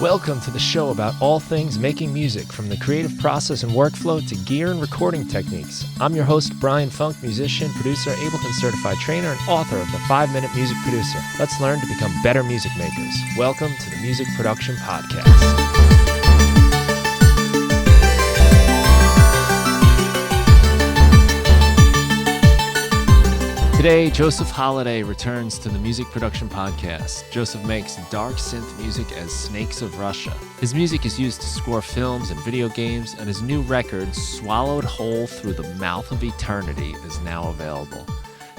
Welcome to the show about all things making music, from the creative process and workflow to gear and recording techniques. I'm your host, Brian Funk, musician, producer, Ableton certified trainer, and author of the 5-Minute Music Producer. Let's learn to become better music makers. Welcome to the Music Production Podcast. Today, Joseph Holiday returns to the Music Production Podcast. Joseph makes dark synth music as Snakes of Russia. His music is used to score films and video games, and his new record, Swallowed Whole Through the Mouth of Eternity, is now available.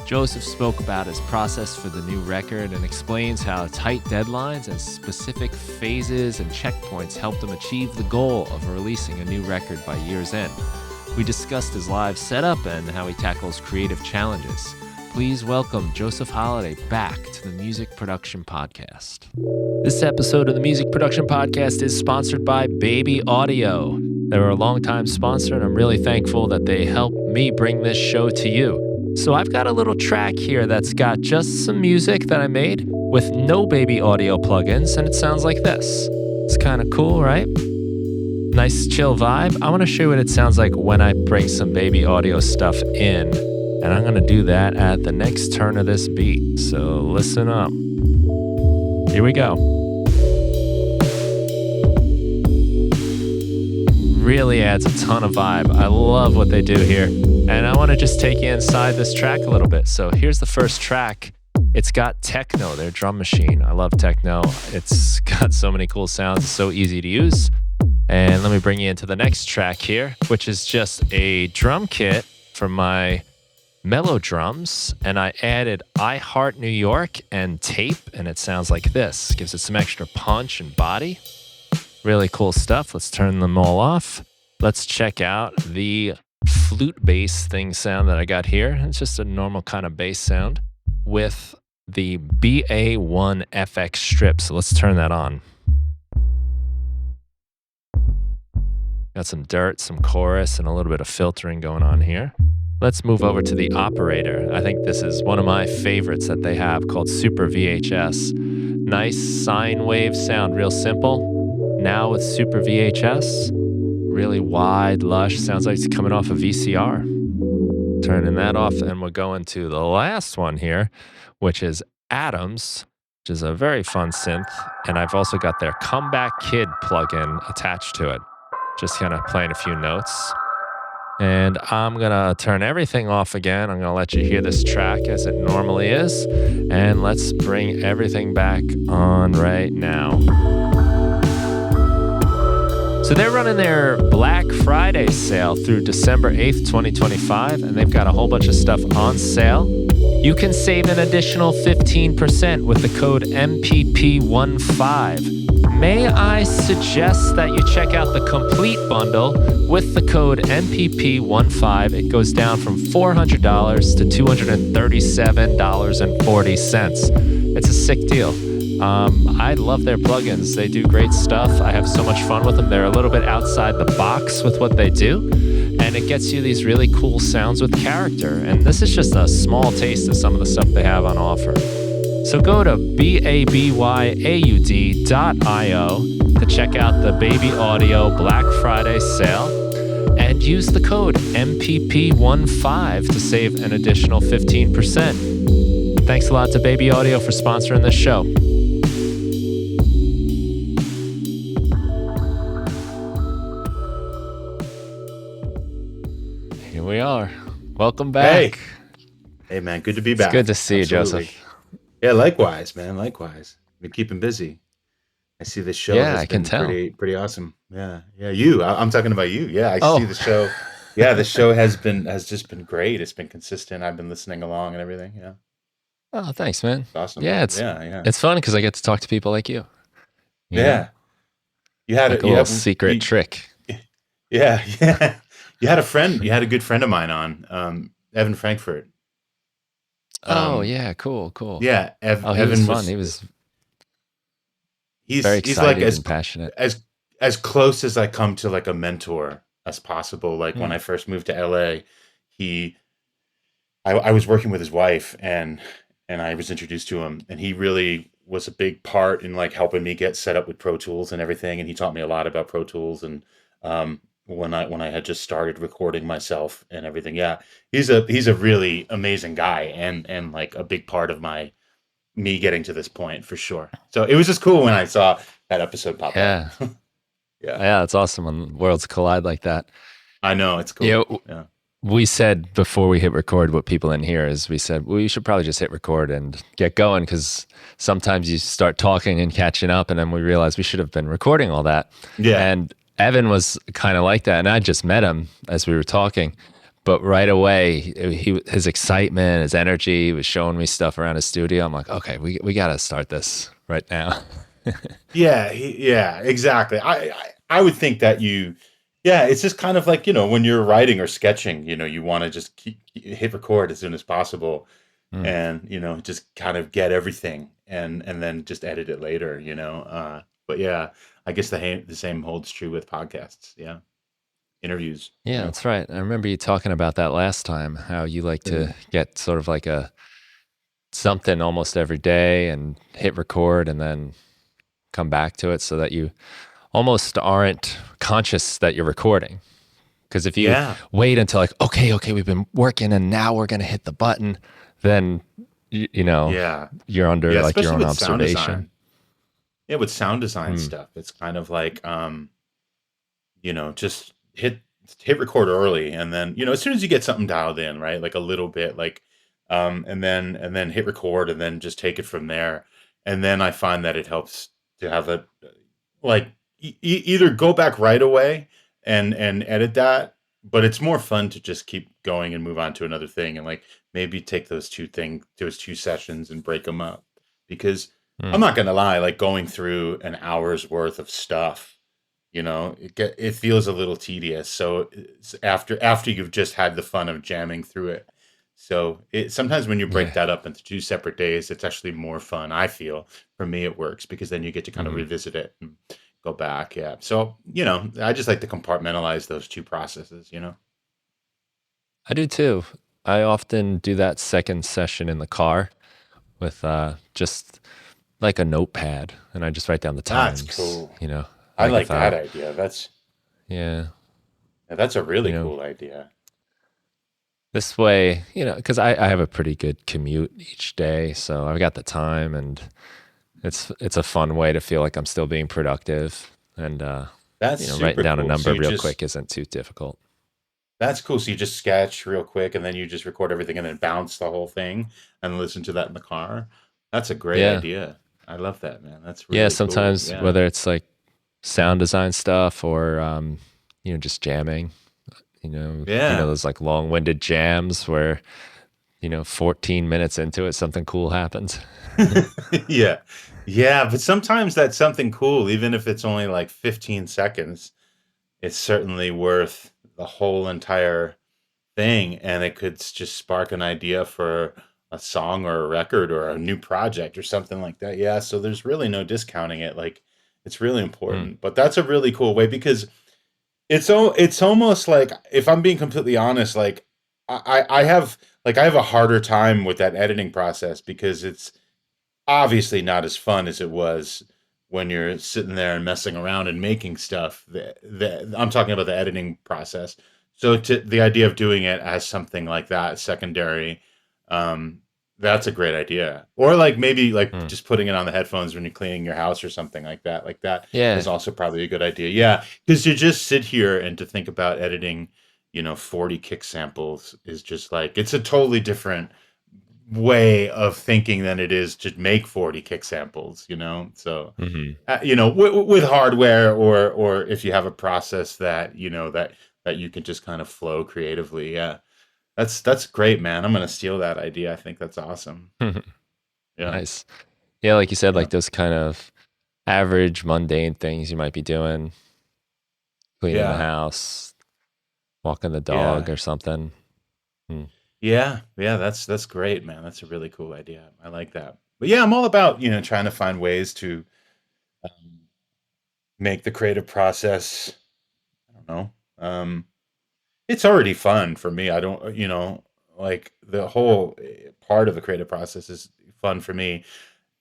Joseph spoke about his process for the new record and explains how tight deadlines and specific phases and checkpoints helped him achieve the goal of releasing a new record by year's end. We discussed his live setup and how he tackles creative challenges. Please welcome Joseph Holiday back to the Music Production Podcast. This episode of the Music Production Podcast is sponsored by Baby Audio. They're a longtime sponsor, and I'm really thankful that they help me bring this show to you. So I've got a little track here that's got just some music that I made with no Baby Audio plugins, and it sounds like this. It's kind of cool, right? Nice chill vibe. I want to show you what it sounds like when I bring some Baby Audio stuff in. And I'm going to do that at the next turn of this beat. So listen up. Here we go. Really adds a ton of vibe. I love what they do here. And I want to just take you inside this track a little bit. So here's the first track. It's got techno, their drum machine. I love techno. It's got so many cool sounds. It's so easy to use. And let me bring you into the next track here, which is just a drum kit from my mellow drums, and I added I Heart New York and tape, and it sounds like this. Gives it some extra punch and body. Really cool stuff. Let's turn them all off. Let's check out the flute bass thing sound that I got here. It's just a normal kind of bass sound with the BA1 FX strip. So let's turn that on. Got some dirt, some chorus, and a little bit of filtering going on here. Let's move over to the operator. I think this is one of my favorites that they have, called Super VHS. Nice sine wave sound, real simple. Now with Super VHS, really wide, lush, sounds like it's coming off a VCR. Turning that off, and we're going to the last one here, which is Atoms, which is a very fun synth. And I've also got their Comeback Kid plugin attached to it. Just kind of playing a few notes. And I'm going to turn everything off again. I'm going to let you hear this track as it normally is. And let's bring everything back on right now. So they're running their Black Friday sale through December 8th, 2025. And they've got a whole bunch of stuff on sale. You can save an additional 15% with the code MPP15. May I suggest that you check out the complete bundle with the code MPP15. It goes down from $400 to $237.40. It's a sick deal. I love their plugins. They do great stuff. I have so much fun with them. They're a little bit outside the box with what they do, and it gets you these really cool sounds with character. And this is just a small taste of some of the stuff they have on offer. So go to BABYAUD.io to check out the Baby Audio Black Friday sale and use the code MPP15 to save an additional 15%. Thanks a lot to Baby Audio for sponsoring this show. Here we are. Welcome back. Hey man, good to be back. It's good to see you, Joseph. Yeah, likewise, man. Likewise. Been keeping busy. I see the show has been pretty awesome. Yeah. You. I'm talking about you. Yeah, I see the show. Yeah, the show has just been great. It's been consistent. I've been listening along and everything. Yeah. Oh, thanks, man. It's awesome. Yeah, it's fun because I get to talk to people like you. Yeah. You had like a little secret trick. Yeah. You had a friend. You had a good friend of mine on, Evan Frankfurt. Yeah, cool. Yeah, Evan was fun. He's very excited like and passionate. As close as I come to like a mentor as possible. Like when I first moved to LA, I was working with his wife and I was introduced to him, and he really was a big part in like helping me get set up with Pro Tools and everything, and he taught me a lot about Pro Tools and when I had just started recording myself and everything. Yeah, he's a really amazing guy and like a big part of my me getting to this point for sure. So it was just cool when I saw that episode pop up. Yeah. Yeah, Yeah, it's awesome when worlds collide like that. I know it's Yeah, cool. Yeah. we said before we hit record, what people in here is we said, well, you should probably just hit record and get going because sometimes you start talking and catching up, and then we realize we should have been recording all that. Yeah. And Evan was kind of like that. And I just met him as we were talking. But right away, his excitement, his energy, he was showing me stuff around his studio. I'm like, okay, we got to start this right now. Yeah, yeah, exactly. I would think that yeah, it's just kind of like, when you're writing or sketching, you want to just hit record as soon as possible Mm. and, just kind of get everything and then just edit it later. But yeah, I guess the same holds true with podcasts. Yeah. Interviews. Yeah, Yeah. that's right. I remember you talking about that last time, how you like to get sort of like something almost every day and hit record and then come back to it so that you almost aren't conscious that you're recording. Because if you Yeah. wait until like, okay, we've been working and now we're going to hit the button, then, Yeah. you're under Yeah, like your especially own with sound observation. design. Yeah, with sound design Mm. stuff, it's kind of like just hit record early and then, as soon as you get something dialed in, right? Like a little bit like and then hit record and then just take it from there. And then I find that it helps to have a like either go back right away and edit that, but it's more fun to just keep going and move on to another thing and like maybe take those two sessions and break them up because I'm Mm. not gonna lie, like going through an hour's worth of stuff, it feels a little tedious. So after you've just had the fun of jamming through it. So sometimes when you break Yeah. that up into two separate days, it's actually more fun. I feel for me it works because then you get to kind of Hmm. revisit it and go back. Yeah. So I just like to compartmentalize those two processes. I do too. I often do that second session in the car with just like a notepad and I just write down the That's times, cool. I like like if that idea. yeah, That's a you really know, cool idea. this way, because I have a pretty good commute each day. So I've got the time and it's a fun way to feel like I'm still being productive. And, That's writing super down a cool. So number you real just quick isn't too difficult. That's cool. So you just sketch real quick and then you just record everything and then bounce the whole thing and listen to that in the car. That's a great Yeah. idea. I love that, man. That's Yeah. really cool. Sometimes Yeah. whether it's like sound design stuff or, just jamming, Yeah. those like long winded jams where, 14 minutes into it, something cool happens. Yeah. Yeah, but sometimes that's something cool, even if it's only like 15 seconds. It's certainly worth the whole entire thing, and it could just spark an idea for a song or a record or a new project or something like that. Yeah, so there's really no discounting it. Like it's really Mm. important. But that's a really cool way because it's almost like if I'm being completely honest, like I have a harder time with that editing process because it's obviously not as fun as it was when you're sitting there and messing around and making stuff. I'm talking about the editing process. So the idea of doing it as something like that, secondary, um, that's a great idea. Or like maybe like Mm. just putting it on the headphones when you're cleaning your house or something like that. Like that is Yeah. also probably a good idea. Yeah, because to just sit here and to think about editing, 40 kick samples is just like it's a totally different way of thinking than it is to make 40 kick samples. So Hmm. with hardware or if you have a process that that you can just kind of flow creatively. Yeah, that's great, man. I'm gonna steal that idea. I think that's awesome. Yeah. Nice. Yeah. Like you said, Yeah. like those kind of average mundane things you might be doing, cleaning the Yeah. house, walking the dog Yeah. or something. Mm. Yeah, that's great, man. That's a really cool idea. I like that. But yeah, I'm all about trying to find ways to um, make the creative process, I don't know, it's already fun for me. I don't, like the whole part of the creative process is fun for me.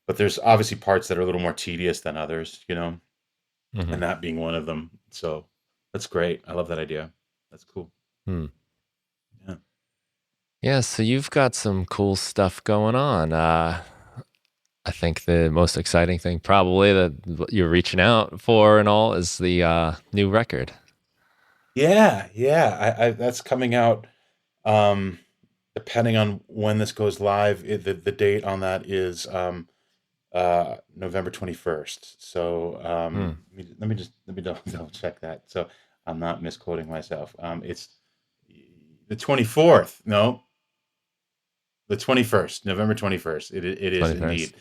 but there's obviously parts that are a little more tedious than others, Mm-hmm. and that being one of them. So that's great. I love that idea. That's cool. Hmm. Yeah. Yeah, so you've got some cool stuff going on. I think the most exciting thing probably that you're reaching out for and all is the new record. Yeah, yeah. That's coming out. Um, Depending on when this goes live, the date on that is November 21st. So Hmm. let me double check that. So I'm not misquoting myself. It's the 24th. No, the 21st, November 21st. It is 21st. indeed.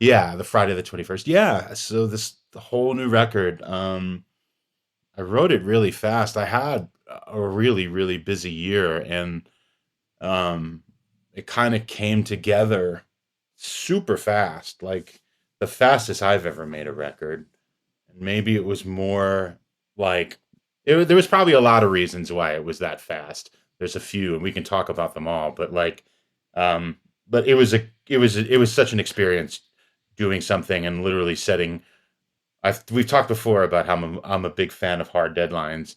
Yeah, the Friday the 21st. Yeah. So the whole new record. I wrote it really fast. I had a really, really busy year, and um, it kind of came together super fast, like the fastest I've ever made a record. And maybe it was more like there was probably a lot of reasons why it was that fast. There's a few, and we can talk about them all. But um, but it was such an experience doing something and literally setting. We've talked before about how I'm a big fan of hard deadlines.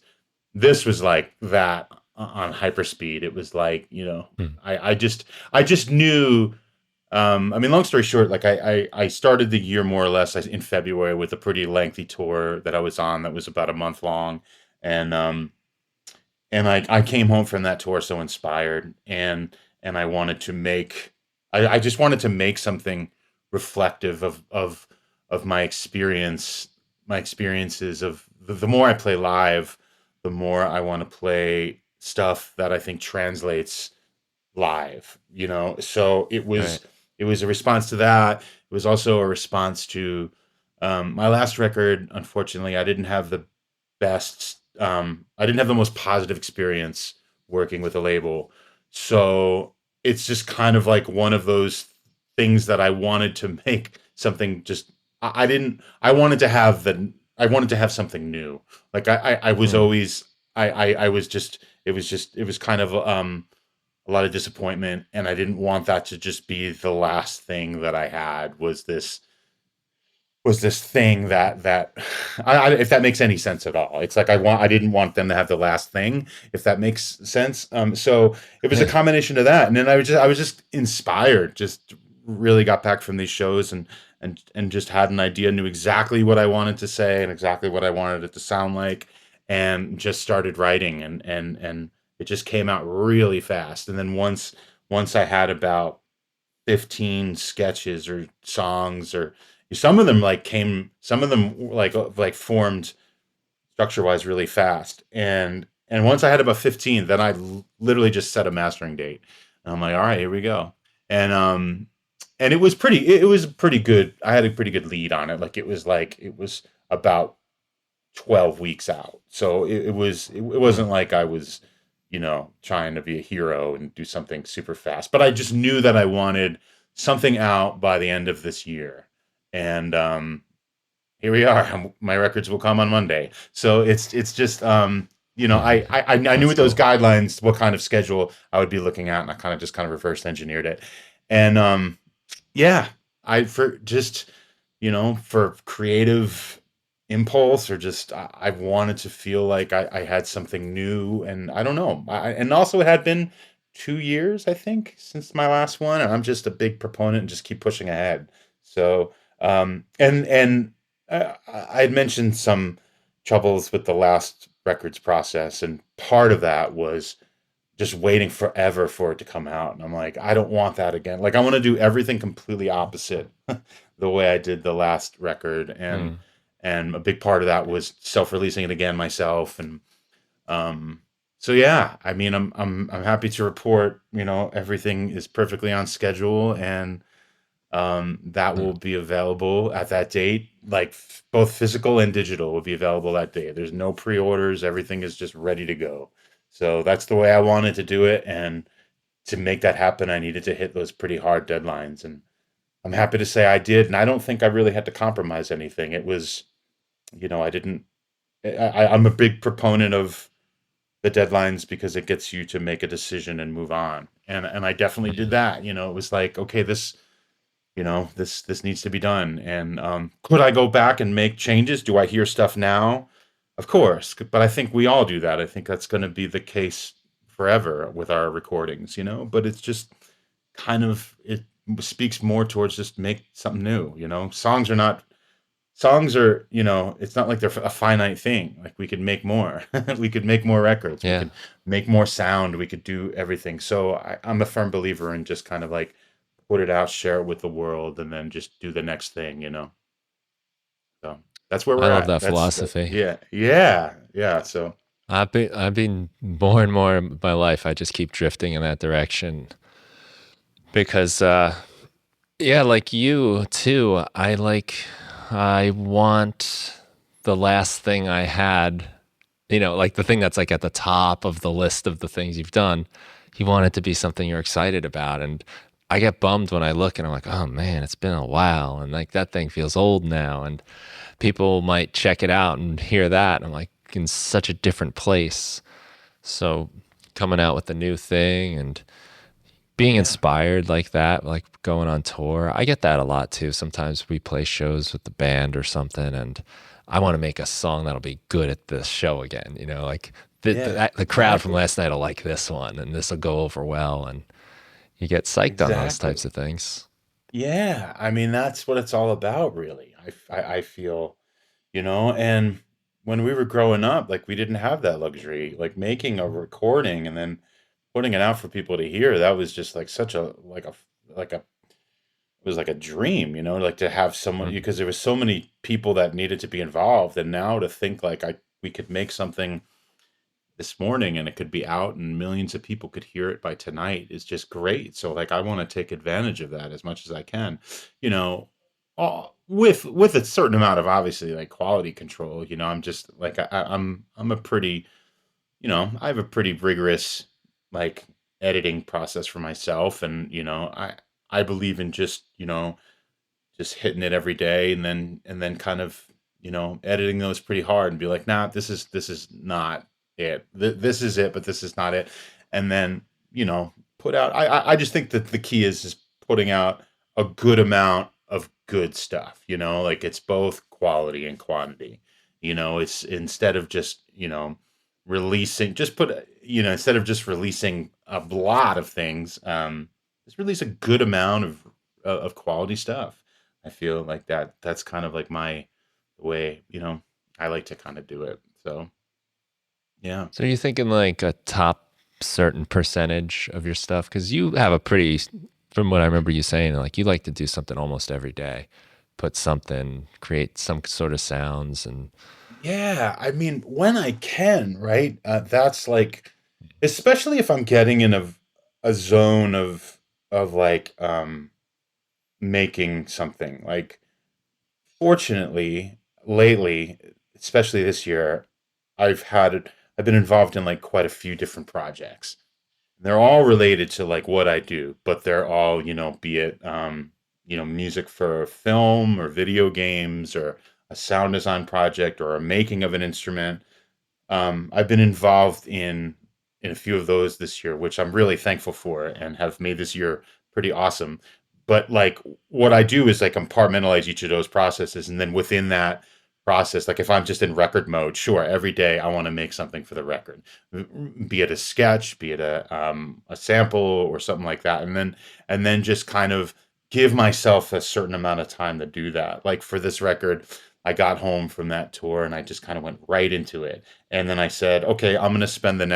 This was like that on hyperspeed. It was like, Hmm. I just knew. I mean, long story short, like I started the year more or less in February with a pretty lengthy tour that I was on that was about a month long, and I came home from that tour so inspired, and I wanted to make, I just wanted to make something reflective of my experiences of the more I play live, the more I want to play stuff that I think translates live, so Right. it was a response to that. It was also a response to my last record. Unfortunately, I didn't have the most positive experience working with a label. So it's just kind of like one of those things that I wanted to make something. Just I didn't I wanted to have something new. Like I was Hmm. always I was just it was kind of a lot of disappointment, and I didn't want that to just be the last thing that I had. Was this thing that if that makes any sense at all. It's like I didn't want them to have the last thing, if that makes sense. So it was a Yeah. combination of that, and then I was just inspired. Just really got back from these shows, and just had an idea, knew exactly what I wanted to say and exactly what I wanted it to sound like, and just started writing, and it just came out really fast. And then once I had about 15 sketches or songs, or some of them like formed structure wise really fast. And once I had about 15, then I literally just set a mastering date. And I'm like, all right, here we go. And it was pretty good. I had a pretty good lead on it. Like it was about 12 weeks out. So it Hmm. wasn't like I was, trying to be a hero and do something super fast. But I just knew that I wanted something out by the end of this year. And here we are. My records will come on Monday. So it's just I knew That's with those cool. guidelines what kind of schedule I would be looking at, and I kind of reverse engineered it. And yeah, I for just for creative impulse, or just I wanted to feel like I had something new. And I don't know. And also it had been 2 years, I think, since my last one, and I'm just a big proponent and just keep pushing ahead. So and I had mentioned some troubles with the last records process, and part of that was just waiting forever for it to come out. And I'm like, I don't want that again. Like, I want to do everything completely opposite the way I did the last record. Hmm. And a big part of that was self-releasing it again myself. And um so yeah, I mean, I'm happy to report, everything is perfectly on schedule, and that Hmm. will be available at that date. Like both physical and digital will be available that day. There's no pre-orders. Everything is just ready to go. So that's the way I wanted to do it. And to make that happen, I needed to hit those pretty hard deadlines. And I'm happy to say I did. And I don't think I really had to compromise anything. It was, I didn't, I'm a big proponent of the deadlines because it gets you to make a decision and move on. And I definitely did Hmm. that. It was like, okay, this needs to be done. And could I go back and make changes? Do I hear stuff now? Of course, but I think we all do that. I think that's going to be the case forever with our recordings, but it's just kind of, it speaks more towards just make something new. Songs are, it's not like they're a finite thing. Like we could make more. We could make more records. We Yeah, could make more sound. We could do everything. So I'm a firm believer in just kind of like put it out, share it with the world, and then just do the next thing. So that's where I we're love at. that philosophy. Yeah, yeah, yeah. So I've been more and more in my life. I just keep drifting in that direction because, yeah, like you too. I want the last thing I had. Like the thing that's like at the top of the list of the things you've done. You want it to be something you're excited about, and I get bummed when I look and I'm like, oh man, it's been a while, and like that thing feels old now, and people might check it out and hear that, and I'm like in such a different place. So coming out with a new thing and being yeah, inspired like that, like going on tour, I get that a lot too. Sometimes we play shows with the band or something, and I want to make a song that'll be good at this show again. Like yeah, the crowd from exactly, last night will like this one, and this will go over well, and you get psyched on those types exactly. of things. Yeah, I mean that's what it's all about, really. I feel, and when we were growing up, like we didn't have that luxury. Like making a recording and then putting it out for people to hear, that was just like such a like a it was like a dream, like to have someone, Mm. because there was so many people that needed to be involved, and now to think like I we could make something this morning and it could be out and millions of people could hear it by tonight is just great. So like I want to take advantage of that as much as I can, you know, with a certain amount of obviously like quality control. I'm just like I'm a pretty, I have a pretty rigorous like editing process for myself, and I believe in just hitting it every day, and then kind of editing those pretty hard and be like, nah, this is not it. This is it, but this is not it. And then put out. I just think that the key is putting out a good amount of good stuff. Like it's both quality and quantity. It's instead of just releasing, just put instead of just releasing a lot of things, just release a good amount of quality stuff. I feel like that's kind of like my way, I like to kind of do it. So, yeah. So are you thinking like a top certain percentage of your stuff? Because you have a pretty, from what I remember you saying, like you like to do something almost every day, put something, create some sort of sounds, and Yeah, I mean, when I can, right? That's like, especially if I'm getting in a zone of like making something. Like, fortunately, lately, especially this year, I've been involved in like quite a few different projects. They're all related to like what I do, but they're all, be it music for film or video games or a sound design project or a making of an instrument. I've been involved in a few of those this year, which I'm really thankful for and have made this year pretty awesome. But like what I do is like compartmentalize each of those processes, and then within that process, like if I'm just in record mode, sure, every day I want to make something for the record, be it a sketch, be it a sample or something like that, and then just kind of give myself a certain amount of time to do that. Like for this record, I got home from that tour and I just kind of went right into it. And then I said, okay, I'm going to spend the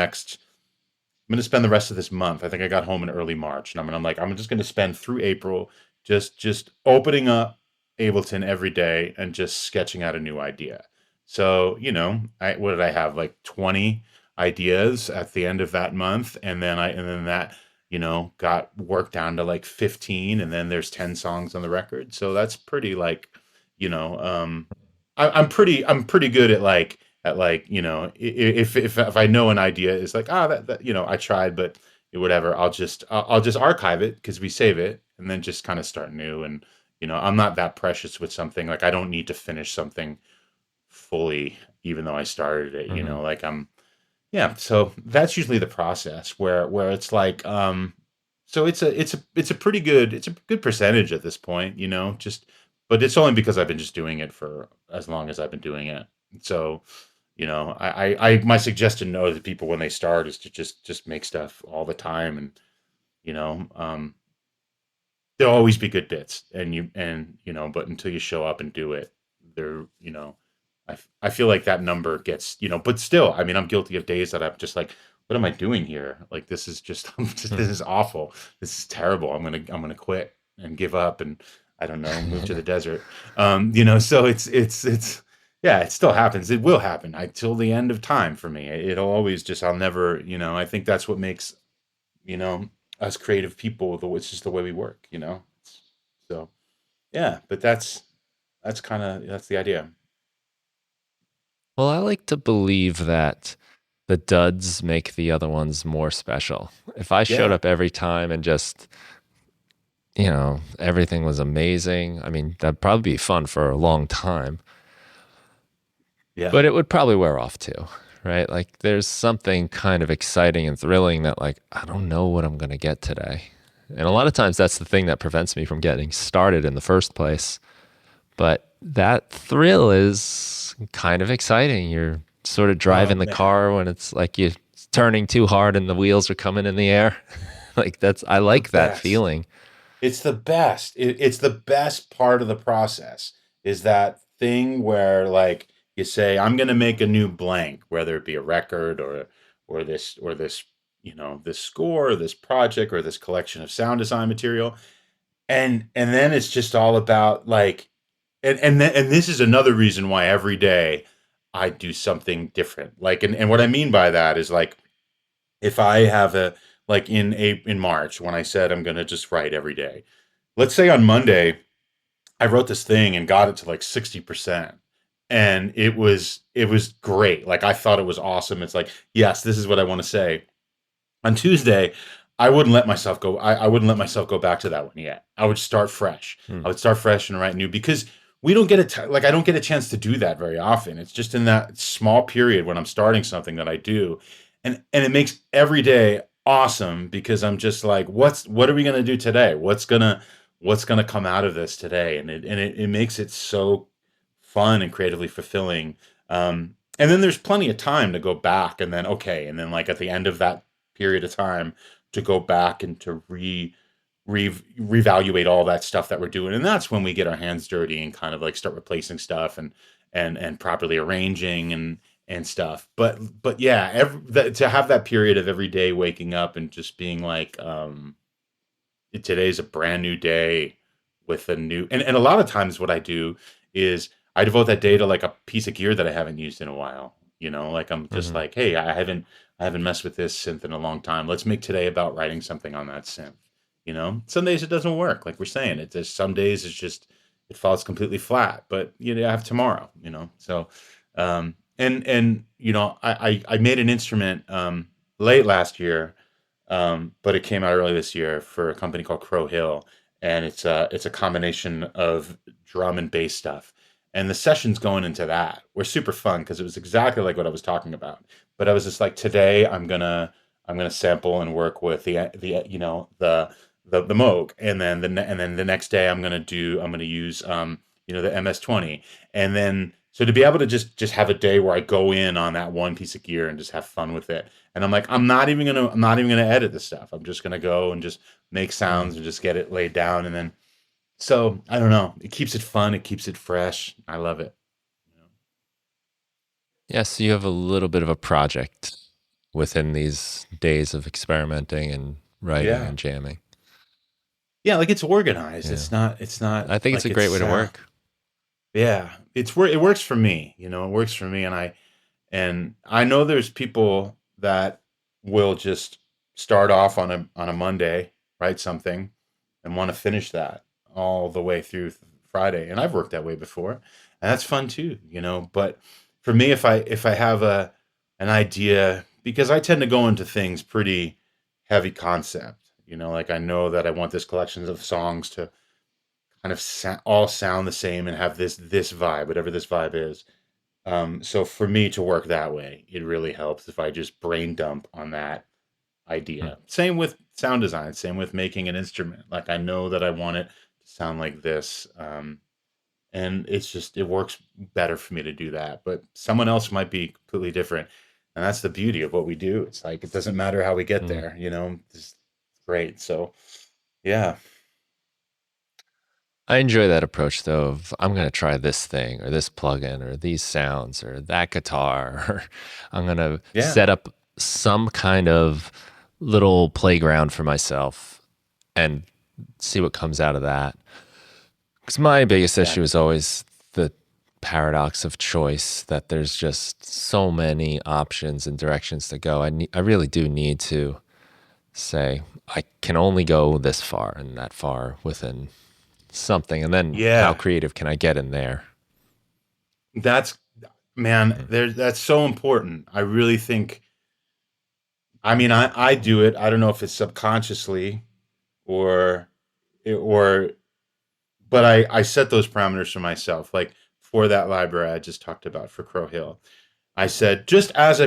rest of this month. I think I got home in early March, and I'm just going to spend through April just opening up Ableton every day and just sketching out a new idea. So, what did I have, like 20 ideas at the end of that month, and then that, got worked down to like 15, and then there's 10 songs on the record. So that's pretty like, you know, um I'm pretty good at like if I know an idea is like, that I tried, but whatever, I'll just archive it because we save it, and then just kind of start new. And I'm not that precious with something. Like I don't need to finish something fully even though I started it, mhm. like I'm yeah. So that's usually the process where it's like so it's a good percentage at this point, just, but it's only because I've been just doing it for as long as I've been doing it. So, my suggestion to people when they start is to just make stuff all the time, and you know, there'll always be good bits, but until you show up and do it, there, I feel like that number gets, but still, I mean, I'm guilty of days that I'm just like, what am I doing here? Like, this is just, this is awful. This is terrible. I'm gonna quit and give up, and I don't know, move to the desert. So yeah, it still happens. It will happen till the end of time for me. It'll always just, I'll never, I think that's what makes, you know, us creative people, it's just the way we work, So yeah, but that's the idea. Well, I like to believe that the duds make the other ones more special. If I showed Yeah. up every time and just, everything was amazing, I mean, that'd probably be fun for a long time, Yeah. but it would probably wear off too, right? Like there's something kind of exciting and thrilling that, like, I don't know what I'm going to get today. And a lot of times that's the thing that prevents me from getting started in the first place. But that thrill is kind of exciting. You're sort of Oh driving the man, car when it's like you're turning too hard and the wheels are coming in the air. Like I the like that best. feeling. It's the best. It's the best part of the process, is that thing where, like, you say, I'm going to make a new blank, whether it be a record or this, this score, or this project, or this collection of sound design material. And then it's just all about, like, and this is another reason why every day I do something different. Like, and what I mean by that is, like, if I have like in March, when I said I'm going to just write every day, let's say on Monday I wrote this thing and got it to like 60%. And it was great. Like, I thought it was awesome. It's like, yes, this is what I want to say. On Tuesday, I wouldn't let myself go back to that one yet. I would start fresh. Hmm. I would start fresh and write new, because we don't get like, I don't get a chance to do that very often. It's just in that small period when I'm starting something that I do. And it makes every day awesome, because I'm just like, what are we going to do today? What's going to come out of this today? And it makes it so fun and creatively fulfilling. And then there's plenty of time to go back, and then, okay, and then, like, at the end of that period of time, to go back and to reevaluate all that stuff that we're doing. And that's when we get our hands dirty and kind of like start replacing stuff, and properly arranging and stuff. But yeah, to have that period of every day waking up and just being like, today's a brand new day with a new, and a lot of times what I do is I devote that day to, like, a piece of gear that I haven't used in a while. Like, I'm just Mm-hmm. like, hey, I haven't messed with this synth in a long time. Let's make today about writing something on that synth. Some days it doesn't work. Like we're saying, some days it falls completely flat, but I have tomorrow. So, and I made an instrument late last year, but it came out early this year for a company called Crow Hill, and it's a combination of drum and bass stuff. And the sessions going into that were super fun, because it was exactly like what I was talking about. But I was just like, today I'm gonna sample and work with the Moog, and then the next day I'm gonna use the MS-20, and then, so to be able to just have a day where I go in on that one piece of gear and just have fun with it. And I'm like, I'm not even gonna edit this stuff. I'm just gonna go and just make Mm. sounds and just get it laid down. And then, so I don't know. It keeps it fun. It keeps it fresh. I love it. Yeah, so you have a little bit of a project within these days of experimenting and writing Yeah. and jamming. Yeah. Like, it's organized. Yeah. It's not I think it's a like great way to work. yeah, it works for me. It works for me. And I know there's people that will just start off on a Monday, write something, and want to finish that all the way through Friday. And I've worked that way before, and that's fun too. But for me, if I have an idea, because I tend to go into things pretty heavy concept. Like, I know that I want this collection of songs to kind of all sound the same and have this vibe, whatever this vibe is. So for me to work that way, it really helps if I just brain dump on that Hmm. idea. sound design, same with making an instrument. Like I know that I want it to sound like this. And it's just it works better for me to do that, but someone else might be completely different, and that's the beauty of what we do. It's like it doesn't matter how we get Mm. there, you know. It's great. So yeah. I enjoy that approach though of I'm going to try this thing or this plugin or these sounds or that guitar or I'm going to Yeah. set up some kind of little playground for myself and see what comes out of that. Because my biggest issue is Exactly. always the paradox of choice, that there's just so many options and directions to go. I really do need to say, I can only go this far and that far within something. And then how Yeah. creative can I get in there? That's man, Mm. that's so important. I really think I mean I do it. I don't know if it's subconsciously or or but I set those parameters for myself. Like for that library I just talked about for Crow Hill. I said just as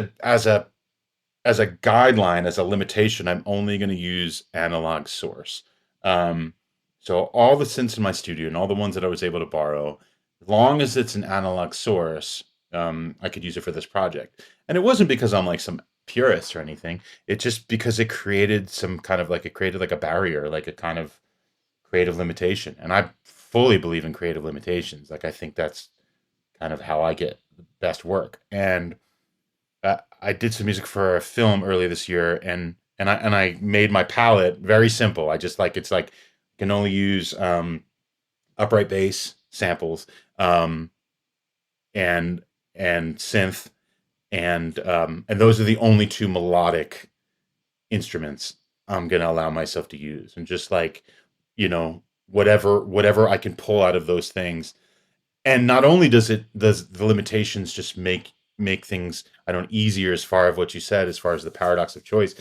a guideline, as a limitation, I'm only going to use analog source. Um, so all the synths in my studio and all the ones that I was able to borrow, as long as it's an analog source, I could use it for this project. And it wasn't because I'm like some purist or anything. It's just because it created some kind of like it created like a barrier, like a kind of creative limitation. And I fully believe in creative limitations. Like I think that's kind of how I get the best work. And I did some music for a film earlier this year, and I made my palette very simple. I just like it's like can only use upright bass samples um, and synth and those are the only two melodic instruments I'm gonna allow myself to use, and just like you know whatever I can pull out of those things. And not only does the limitations just make things I don't easier as far as what you said as far as the paradox of choice,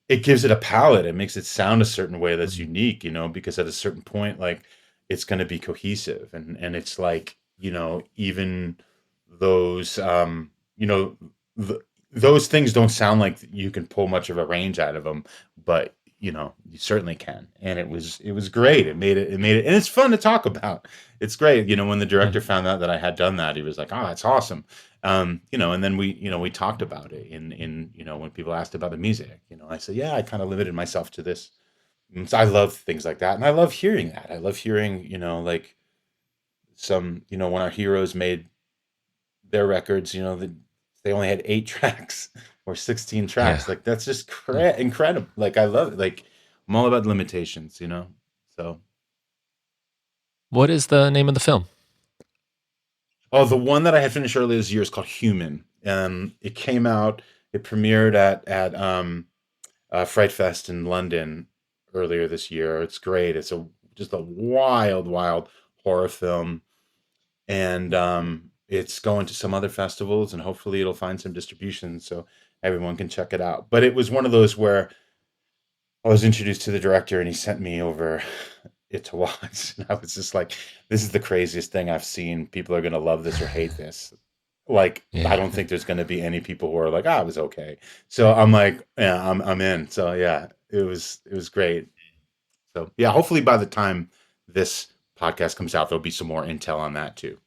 it gives it a palette. It makes it sound a certain way that's Mm. unique, you know, because at a certain point, like it's going to be cohesive, and it's like even those you know th- those things don't sound like you can pull much of a range out of them, but you certainly can. And it was great. It made it, and it's fun to talk about. It's great. When the director Mm. found out that I had done that, he was like, "Oh, that's awesome." And then we talked about it in when people asked about the music, I said, yeah, I kind of limited myself to this. And so I love things like that. And I love hearing that. I love hearing, like when our heroes made their records, they only had 8 tracks or 16 Yeah. tracks. Like that's just Mm. incredible. Like I love it. Like I'm all about limitations. So, What is the name of the film? oh, the one that I had finished earlier this year is called Human. It came out, it premiered at Fright Fest in London earlier this year. It's great. It's just a wild, wild horror film, and it's going to some other festivals, and hopefully it'll find some distribution so everyone can check it out. But it was one of those where I was introduced to the director, and he sent me over it to watch, and I was just like, "This is the craziest thing I've seen. People are gonna love this or hate this." Like, I Yeah. don't think there's gonna be any people who are like, "Ah, it was okay." So I'm like, "Yeah, I'm in." So yeah, it was great. So yeah, hopefully by the time this podcast comes out, there'll be some more intel on that too.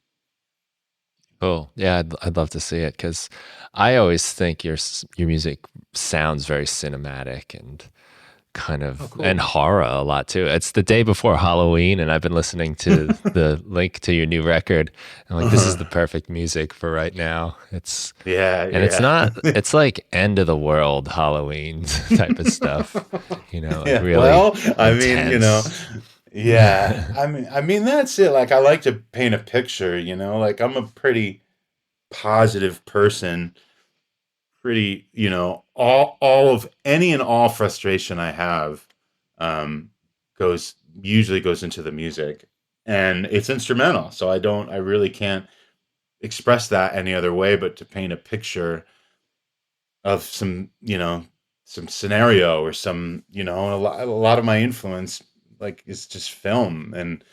Cool. Yeah, I'd love to see it because I always think your music sounds very cinematic and kind Oh, of and cool. horror a lot too. It's the day before Halloween, and I've been listening to the link to your new record. I'm like, this is the perfect music for right now. Yeah, And it's yeah. not. It's like end of the world Halloween type of stuff. Like Yeah. really Well, I mean, intense. yeah. I mean that's it. Like I like to paint a picture, like I'm a pretty positive person, pretty, all of any and all frustration I have um goes usually goes into the music, and it's instrumental. So I really can't express that any other way but to paint a picture of some scenario or some, a lot of my influence like is just film. And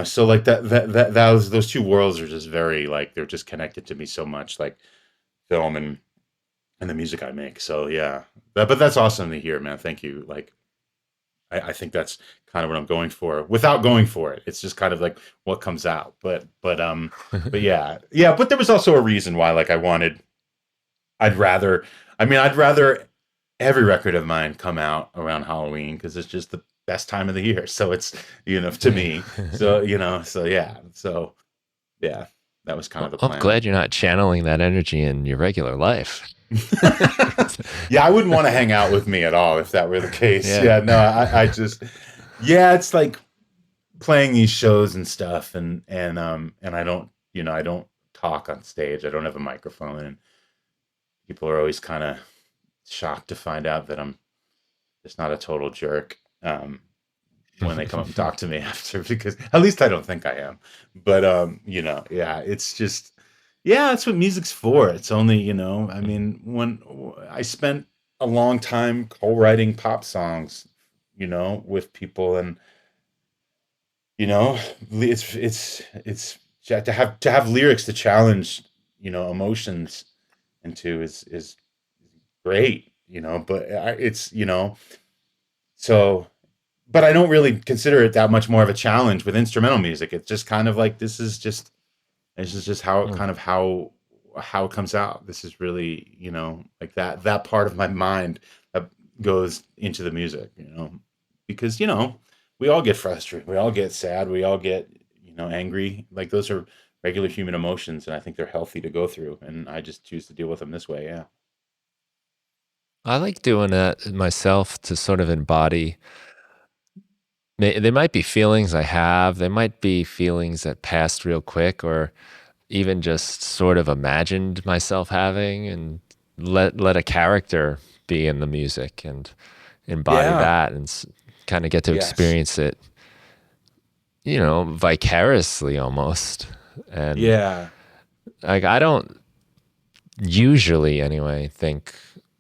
so like those two worlds are just very like they're just connected to me so much, like film and the music I make. So yeah, but that's awesome to hear, man. Thank you. Like I think that's kind of what I'm going for without going for it. It's just kind of like what comes out. But yeah. But there was also a reason why, like, I'd rather, I'd rather every record of mine come out around Halloween because it's just the best time of the year. So it's, to me. So, yeah, that was kind of Well, the I'm plan. glad you're not channeling that energy in your regular life. Yeah, I wouldn't want to hang out with me at all if that were the case. Yeah. Yeah, no, I just, yeah, it's like playing these shows and stuff, and I don't talk on stage. I don't have a microphone, and people are always kind of shocked to find out that I'm just not a total jerk. When they come up and talk to me after, because at least I don't think I am. But yeah, it's just, yeah, that's what music's for. It's only, when I spent a long time co-writing pop songs, with people, and it's to have lyrics to challenge, emotions into is great, but it's, so, but I don't really consider it that much more of a challenge with instrumental music. It's just kind of like, this is just how it kind of how it comes out. This is really, like that part of my mind that goes into the music, because, we all get frustrated, we all get sad, we all get, angry. Like, those are regular human emotions, and I think they're healthy to go through, and I just choose to deal with them this way. Yeah. I like doing that myself to sort of embody. They might be feelings I have. They might be feelings that passed real quick, or even just sort of imagined myself having, and let a character be in the music and embody Yeah. that, and kind of get to Yes. experience it, vicariously almost. And Yeah. like, I don't usually, anyway, think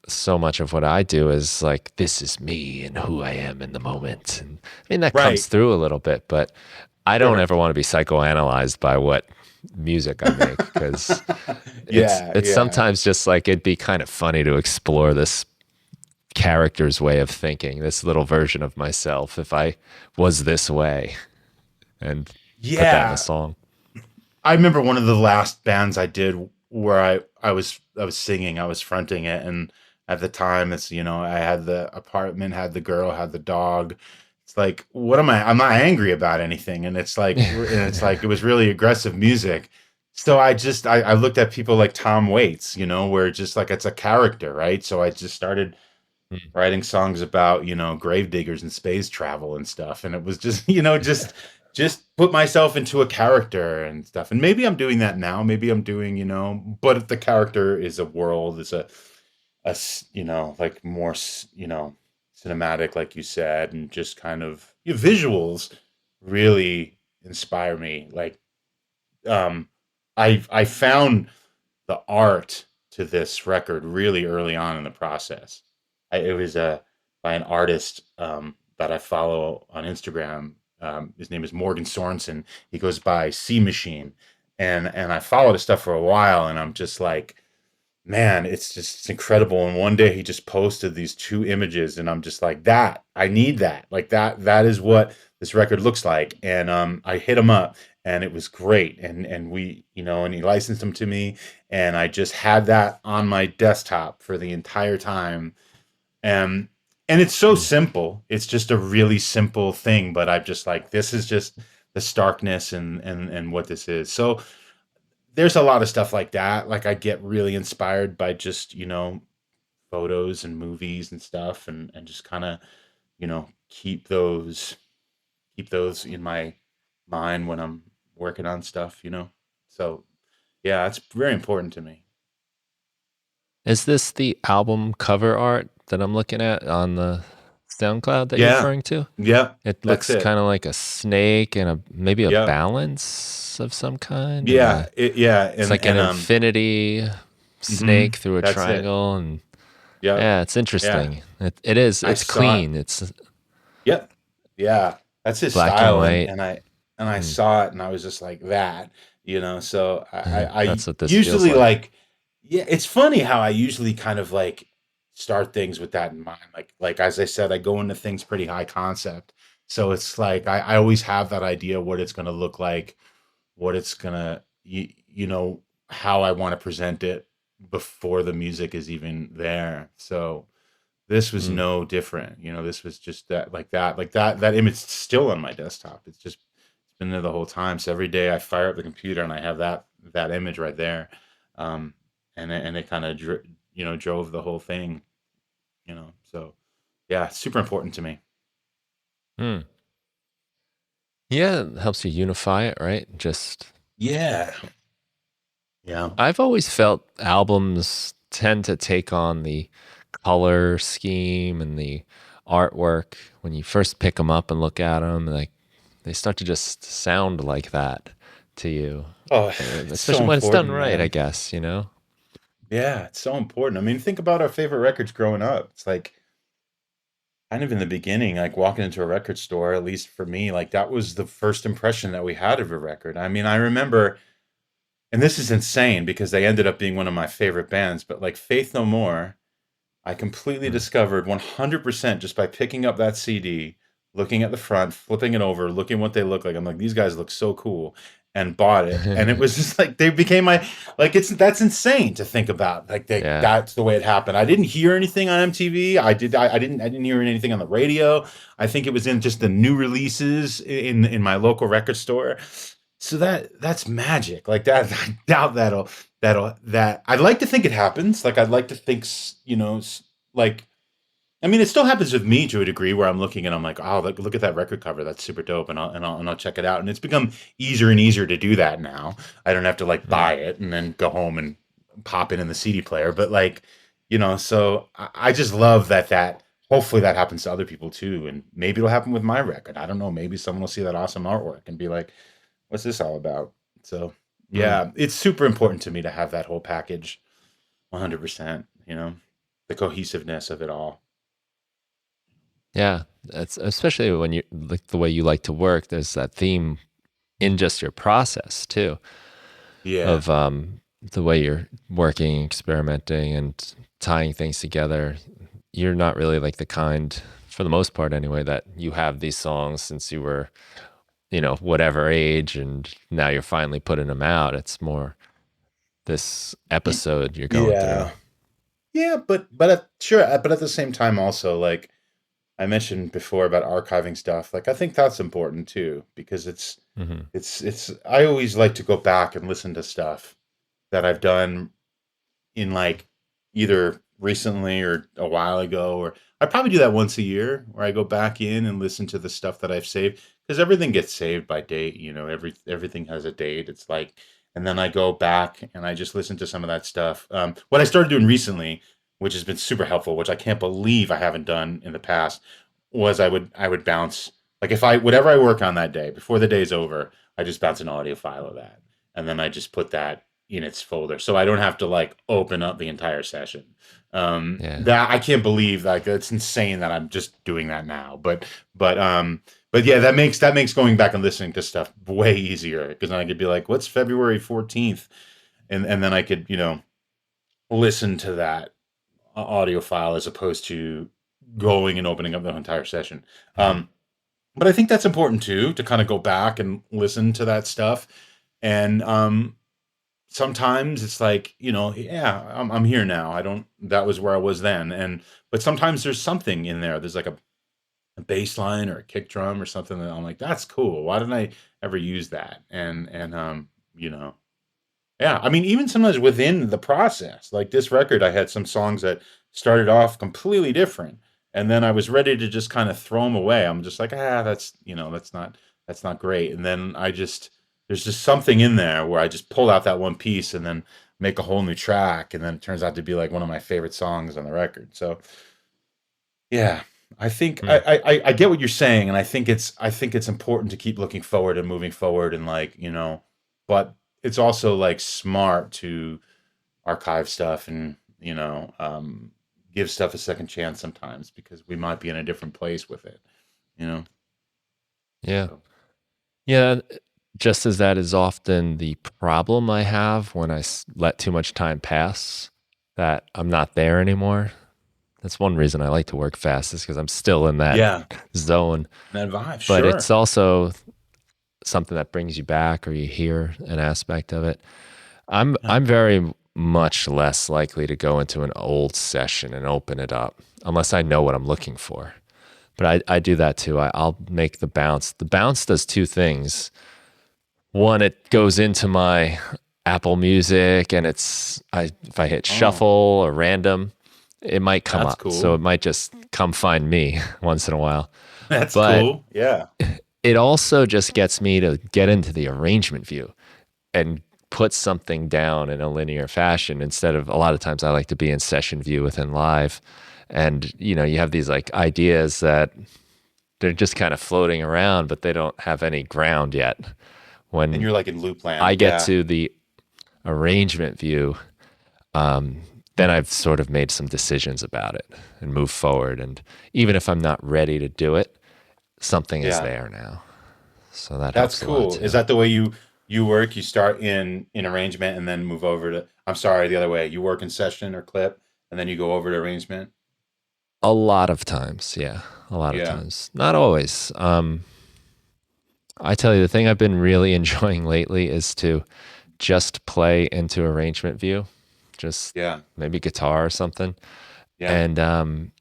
so much of what I do is like, this is me and who I am in the moment. And that comes Right. through a little bit, but I don't Sure. ever want to be psychoanalyzed by what music I make, because Yeah. it's Yeah. sometimes just like, it'd be kind of funny to explore this character's way of thinking, this little version of myself, if I was this way, and put that in a Yeah. song. I remember one of the last bands I did where I was singing, I was fronting it, and at the time, it's, I had the apartment, had the girl, had the dog. It's like, what am I? I'm not angry about anything, and it was really aggressive music. So I looked at people like Tom Waits, where just like it's a character, right? So I just started writing songs about, grave diggers and space travel and stuff, and it was just, just put myself into a character and stuff. And maybe I'm doing that now, maybe I'm doing, but the character is a world, is like more cinematic, like you said, and just kind of, visuals really inspire me. Like, I found the art to this record really early on in the process. It was by an artist that I follow on Instagram. His name is Morgan Sorensen. He goes by Sea Machine, and I followed his stuff for a while, and I'm just like, man, it's incredible. And one day he just posted these two images, and I'm just like, that I need that. Like, that is what this record looks like. And I hit him up, and it was great. And we, and he licensed them to me, and I just had that on my desktop for the entire time. And it's so simple. It's just a really simple thing, but I'm just like, this is just the starkness and what this is. So there's a lot of stuff like that. Like, I get really inspired by just, photos and movies and stuff, and just kind of, keep those in my mind when I'm working on stuff. So yeah, it's very important to me. Is this the album cover art that I'm looking at on the SoundCloud that you're Yeah. referring to? Yeah. It That's looks it. kind of like a snake and maybe a Yeah. balance of some kind, and Yeah. Yeah. it's And like an infinity snake through a that's it. triangle, and Yeah. yeah, it's Yeah. interesting. It is. I It's saw it. clean. It's Yep. Yeah. That's his black and style. white. And I Mm, saw it, and I was just like, so I that's what this feels usually like. like, yeah, it's funny how I usually kind of like start things with that in mind. Like as I said, I go into things pretty high concept. So it's like I always have that idea what it's gonna look like, what it's gonna you know, how I want to present it before the music is even there. So this was Mm. no different. You know, this was just that image is still on my desktop. It's been there the whole time. So every day I fire up the computer and I have that image right there. Um, and it kind of drove the whole thing. You know, so yeah, super important to me. Mm. Yeah, it helps you unify it, right? Just Yeah, yeah. I've always felt albums tend to take on the color scheme and the artwork when you first pick them up and look at them. Like they start to just sound like that to you, Oh, it's so especially when it's done important, right. I man. guess you know. Yeah, it's so important. I mean, think about our favorite records growing up. It's like kind of in the beginning, like walking into a record store, at least for me, like that was the first impression that we had of a record. I mean, I remember, and this is insane because they ended up being one of my favorite bands, but like Faith No More, I completely Mm. discovered 100% just by picking up that CD, looking at the front, flipping it over, looking what they look like. I'm like, these guys look so cool, and bought it. And it was just like they became my like it's that's insane to think about. Like Yeah. that's the way it happened. I didn't hear anything on MTV. I didn't hear anything on the radio. I think it was in just the new releases in my local record store. So that's magic. Like that, I doubt that I'd like to think it happens. Like I'd like to think, like I mean, it still happens with me to a degree where I'm looking and I'm like, oh, look at that record cover. That's super dope, and I'll check it out. And it's become easier and easier to do that now. I don't have to like Mm. buy it and then go home and pop it in the CD player. But like, so I just love that. Hopefully that happens to other people too, and maybe it'll happen with my record. I don't know. Maybe someone will see that awesome artwork and be like, "What's this all about?" So Mm. yeah, it's super important to me to have that whole package, 100%. The cohesiveness of it all. Yeah, that's especially when you like the way you like to work. There's that theme in just your process too Yeah. of the way you're working, experimenting, and tying things together. You're not really like the kind, for the most part anyway, that you have these songs since you were, whatever age, and now you're finally putting them out. It's more this Y- episode you're going through. Yeah. Yeah, but at the same time also like I mentioned before about archiving stuff, like I think that's important too because Hmm. it's I always like to go back and listen to stuff that I've done in like either recently or a while ago, or I probably do that once a year where I go back in and listen to the stuff that I've saved because everything gets saved by date. Everything has a date. It's like, and then I go back and I just listen to some of that stuff. What I started doing recently, which has been super helpful, which I can't believe I haven't done in the past, was I would bounce like if I whatever I work on that day before the day's over, I just bounce an audio file of that, and then I just put that in its folder so I don't have to like open up the entire session. Yeah. That I can't believe like it's insane that I'm just doing that now. But yeah, that makes going back and listening to stuff way easier because then I could be like, what's February 14th? And then I could, listen to that audio file as opposed to going and opening up the entire session. Mhm. But I think that's important too to kind of go back and listen to that stuff. And sometimes it's like yeah, I'm here now. I don't that was where I was then. And but sometimes there's something in there, there's like a bass line or a kick drum or something that I'm like, that's cool, why didn't I ever use that? And you know yeah, I mean, even sometimes within the process, like this record, I had some songs that started off completely different, and then I was ready to just kind of throw them away. I'm just like, that's not great. And then there's just something in there where I just pull out that one piece and then make a whole new track, and then it turns out to be like one of my favorite songs on the record. So yeah, I think Mm. I get what you're saying, and I think it's important to keep looking forward and moving forward, and like but it's also like smart to archive stuff and give stuff a second chance sometimes because we might be in a different place with it, you know. Yeah. So Yeah. Just as that is often the problem I have when I let too much time pass, that I'm not there anymore. That's one reason I like to work fast, is because I'm still in that Yeah, zone. that vibe, But it's sure. also something that brings you back, or you hear an aspect of it. Yeah. I'm very much less likely to go into an old session and open it up unless I know what I'm looking for. But I do that too. I'll make the bounce. The bounce does two things. One, it goes into my Apple Music, and if I hit Oh, shuffle or random, it might come that's up. So cool. it might just come find me once in a while. That's But cool. Yeah. it also just gets me to get into the arrangement view and put something down in a linear fashion, instead of, a lot of times I like to be in session view within Live. And you have these like ideas that they're just kind of floating around, but they don't have any ground yet. And When you're like in loop land. I get Yeah. to the arrangement view, then I've sort of made some decisions about it and move forward. And even if I'm not ready to do it, something is Yeah. there now. So that That's helps a lot cool. Is too. that the way you work? You start in arrangement and then move over to, I'm sorry, the other way. You work in session or clip and then you go over to arrangement. A lot of times, yeah, a lot of Yeah. times. Not always. I tell you, the thing I've been really enjoying lately is to just play into arrangement view, just Yeah. maybe guitar or something, Yeah. and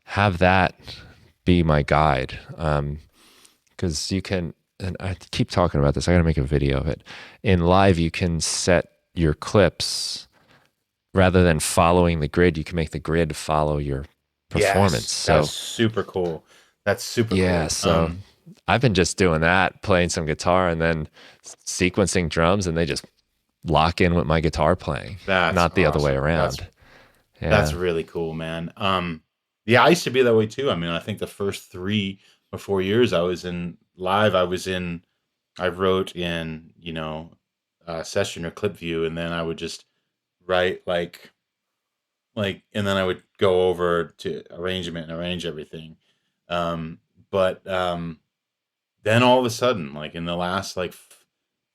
have that be my guide. Because you can, and I keep talking about this, I got to make a video of it. In Live, you can set your clips, rather than following the grid, you can make the grid follow your performance. Yes. That's So, super cool. That's super yeah, cool. so I've been just doing that, playing some guitar and then sequencing drums, and they just lock in with my guitar playing, That's not the other way awesome. around. That's Yeah. really cool, man. Yeah, I used to be that way too. I mean, I think the first 3 or 4 years I was in live, I wrote in, session or clip view, and then I would just write and then I would go over to arrangement and arrange everything. But then all of a sudden, like in the last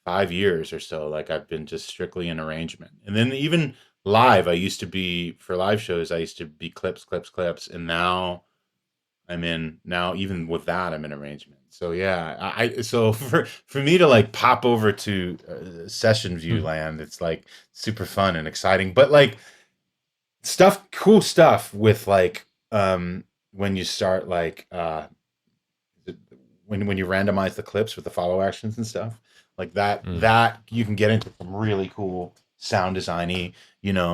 5 years or so, like I've been just strictly in arrangement. And then even live, I used to be for live shows, I used to be clips, clips, clips, and now even with that, I'm in arrangement. So yeah, so for me to like pop over to session view Hmm. land, it's like super fun and exciting. But like cool stuff with when you start when you randomize the clips with the follow actions and stuff like Mm. that you can get into some really cool sound designy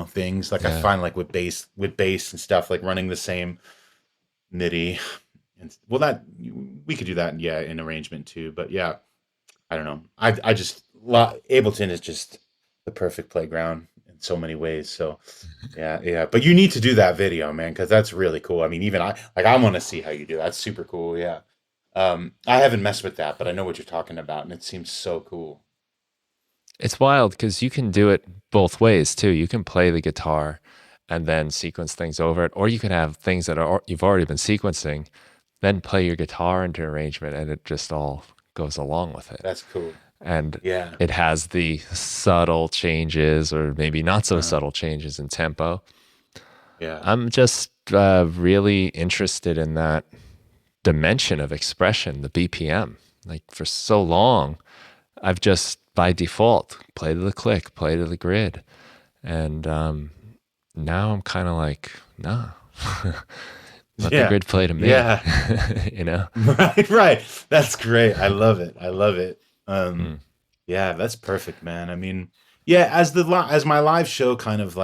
things. Like I Yeah. find like with bass and stuff, like running the same MIDI, and well, that we could do that, yeah, in arrangement too. But yeah, I don't know. I just Ableton is just the perfect playground in so many ways. So yeah, yeah. But you need to do that video, man, because that's really cool. I mean, even I want to see how you do. That's super cool. Yeah. I haven't messed with that, but I know what you're talking about, and it seems so cool. It's wild because you can do it both ways too. You can play the guitar and then sequence things over it, or you can have things that you've already been sequencing, then play your guitar into arrangement, and it just all goes along with it. That's cool. And Yeah. it has the subtle changes, or maybe not so Uh, subtle changes in tempo. yeah. I'm just really interested in that dimension of expression, the BPM. Like for so long, I've just by default play to the click, play to the grid. And now I'm kind of like, nah, let the Yeah. grid play to me, Yeah. you know? Right. Right. That's great. I love it. I love it. Mm, Yeah, that's perfect, man. I mean, yeah, as my live show kind of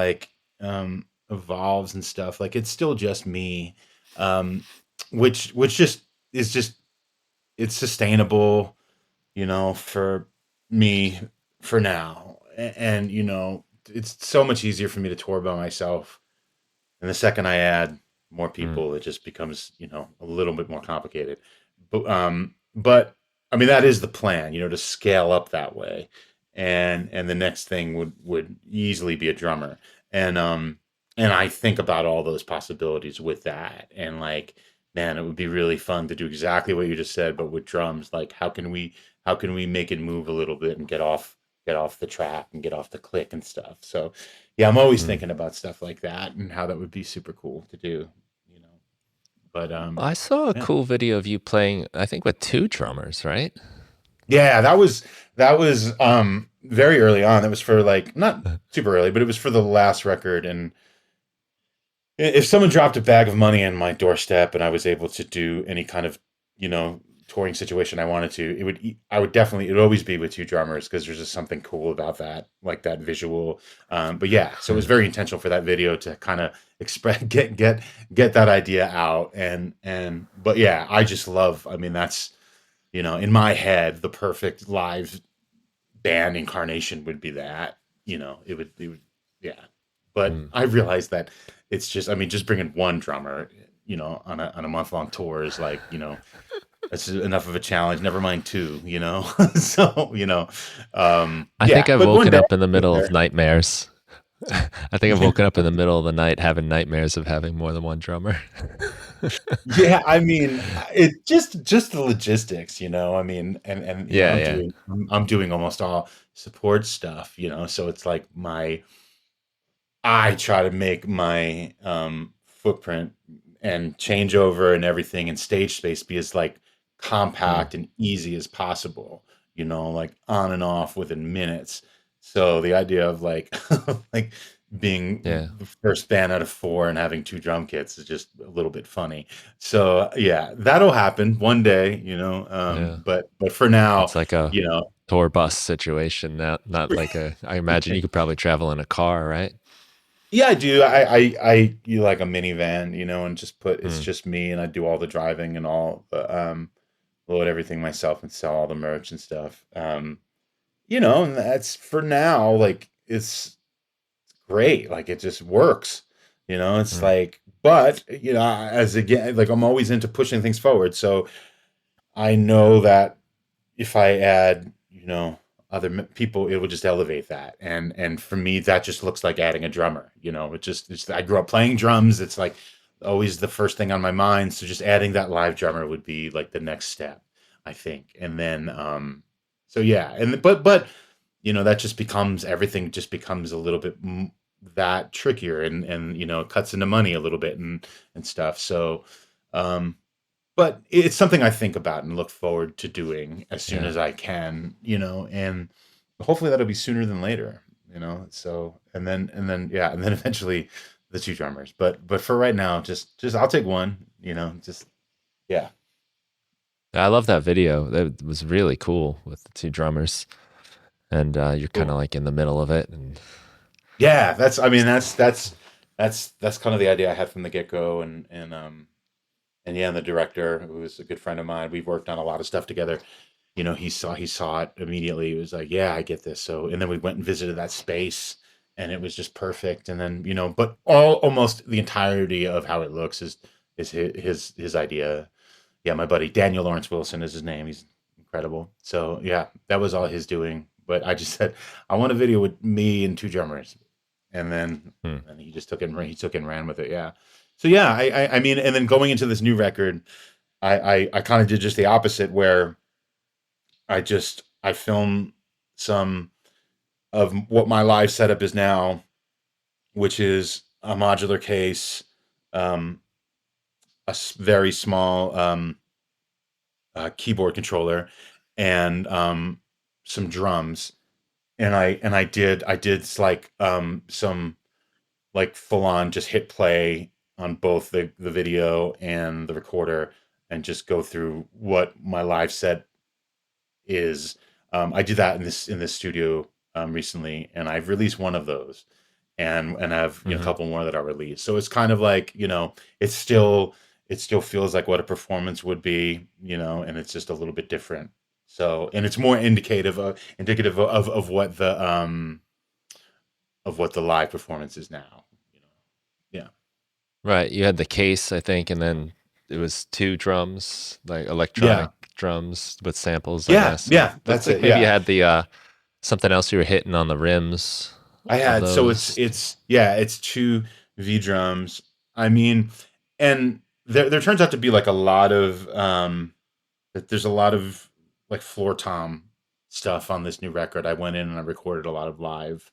evolves and stuff, like it's still just me, um, which just is just it's sustainable, for me for now. And it's so much easier for me to tour by myself. And the second I add more mm, people, it just becomes, a little bit more complicated. But I mean, that is the plan, to scale up that way. And the next thing would easily be a drummer. And I think about all those possibilities with that. And like, man, it would be really fun to do exactly what you just said, but with drums. Like, how can we make it move a little bit and get off the track and get off the click and stuff. So yeah, I'm always mm. thinking about stuff like that and how that would be super cool to do. But I saw a yeah. cool video of you playing, I think with two drummers, right? Yeah, that was very early on. That was for like not super early, but it was for the last record. And if someone dropped a bag of money on my doorstep and I was able to do any kind of, you know, touring situation I wanted to, I would definitely, it would always be with two drummers because there's just something cool about that, like that visual. But yeah, so it was very intentional for that video to kind of express, get that idea out. But yeah, I just love, I mean, that's, in my head, the perfect live band incarnation would be that. It would, yeah. But Hmm. I realized that it's just, I mean, just bringing one drummer, on a month long tour is like, that's enough of a challenge. Never mind two, so I think yeah. I've But one woken day, up in the get middle of there. nightmares. I think I've woken up in the middle of the night having nightmares of having more than one drummer. Yeah, I mean, it just the logistics, I mean, and Yeah, I'm yeah. doing almost all support stuff, so it's like I try to make my footprint and changeover and everything and stage space be as like Hmm. compact and easy as possible, like on and off within minutes. So the idea of like like being Yeah, the first band out of four and having two drum kits is just a little bit funny. So yeah, that'll happen one day, yeah. but for now, It's like a you know, tour bus situation, not like a. I imagine you could probably travel in a car, right? Yeah, I do. I you like a minivan, and just it's Hmm. just me and I do all the driving and all the load everything myself and sell all the merch and stuff. And that's for now, like it's great. Like it just works. It's Hmm. like, but as again, like I'm always into pushing things forward. So I know that if I add, other people, it would just elevate that. And for me, that just looks like adding a drummer. I grew up playing drums. It's like always the first thing on my mind. So just adding that live drummer would be like the next step, I think. And then, so yeah, but that just becomes everything. Just becomes a little bit that trickier, and it cuts into money a little bit and stuff. So. Um, but it's something I think about and look forward to doing as soon Yeah. as I can, and hopefully that'll be sooner than later, so and then yeah, and then eventually the two drummers. But for right now, just I'll take one, just yeah. I love that video. That was really cool with the two drummers, and you're kind Cool. of like in the middle of it, and Yeah, that's I mean that's kind of the idea I had from the get-go. And yeah, and the director, who is a good friend of mine, we've worked on a lot of stuff together. He saw it immediately. He was like, "Yeah, I get this." So, and then we went and visited that space, and it was just perfect. And then, but almost the entirety of how it looks is his idea. Yeah, my buddy Daniel Lawrence Wilson is his name. He's incredible. So yeah, that was all his doing. But I just said, I want a video with me and two drummers, and then hmm. and he took it and ran with it. Yeah. So yeah, I mean, and then going into this new record, I kind of did just the opposite, where I film some of what my live setup is now, which is a modular case, um, very small keyboard controller, and some drums. And I did like some like full on just hit play on both the video and the recorder, and just go through what my live set is. I did that in this studio recently, and I've released one of those, and I have a Hmm. couple more that are released. So it's kind of like, it still feels like what a performance would be, and it's just a little bit different. So, and it's more indicative of what the live performance is now. You know, yeah, Right. You had the case, I think, and then it was two drums, like electronic yeah, drums with samples, I yeah, guess. And yeah. looks That's like it. maybe you Yeah. had the something else you were hitting on the rims I of had so it's those. it's yeah, it's two V drums. I mean, and there turns out to be like a lot of that there's a lot of like floor tom stuff on this new record. I went in and I recorded a lot of live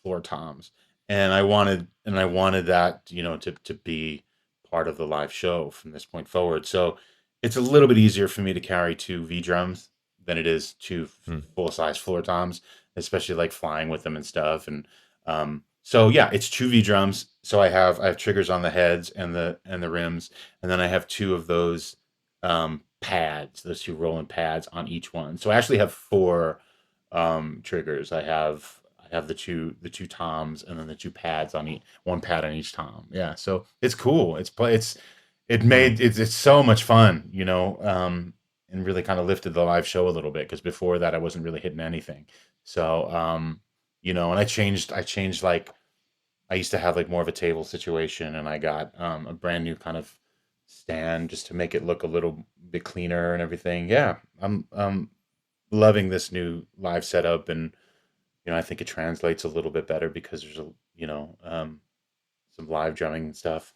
floor toms, and I wanted that, to be part of the live show from this point forward. So it's a little bit easier for me to carry two V drums than it is two Hmm. full size floor toms, especially like flying with them and stuff. And so yeah, it's two V drums. So I have triggers on the heads and the rims, and then I have two of those pads, those two rolling pads on each one. So I actually have four triggers. I have the two toms and then the two pads on each one pad on each tom. Yeah, so it's cool. It's so much fun, and really kind of lifted the live show a little bit because before that I wasn't really hitting anything. So and I changed like I used to have like more of a table situation, and I got a brand new kind of stand just to make it look a little bit cleaner and everything. Yeah, I'm loving this new live setup, and I think it translates a little bit better because there's some live drumming and stuff.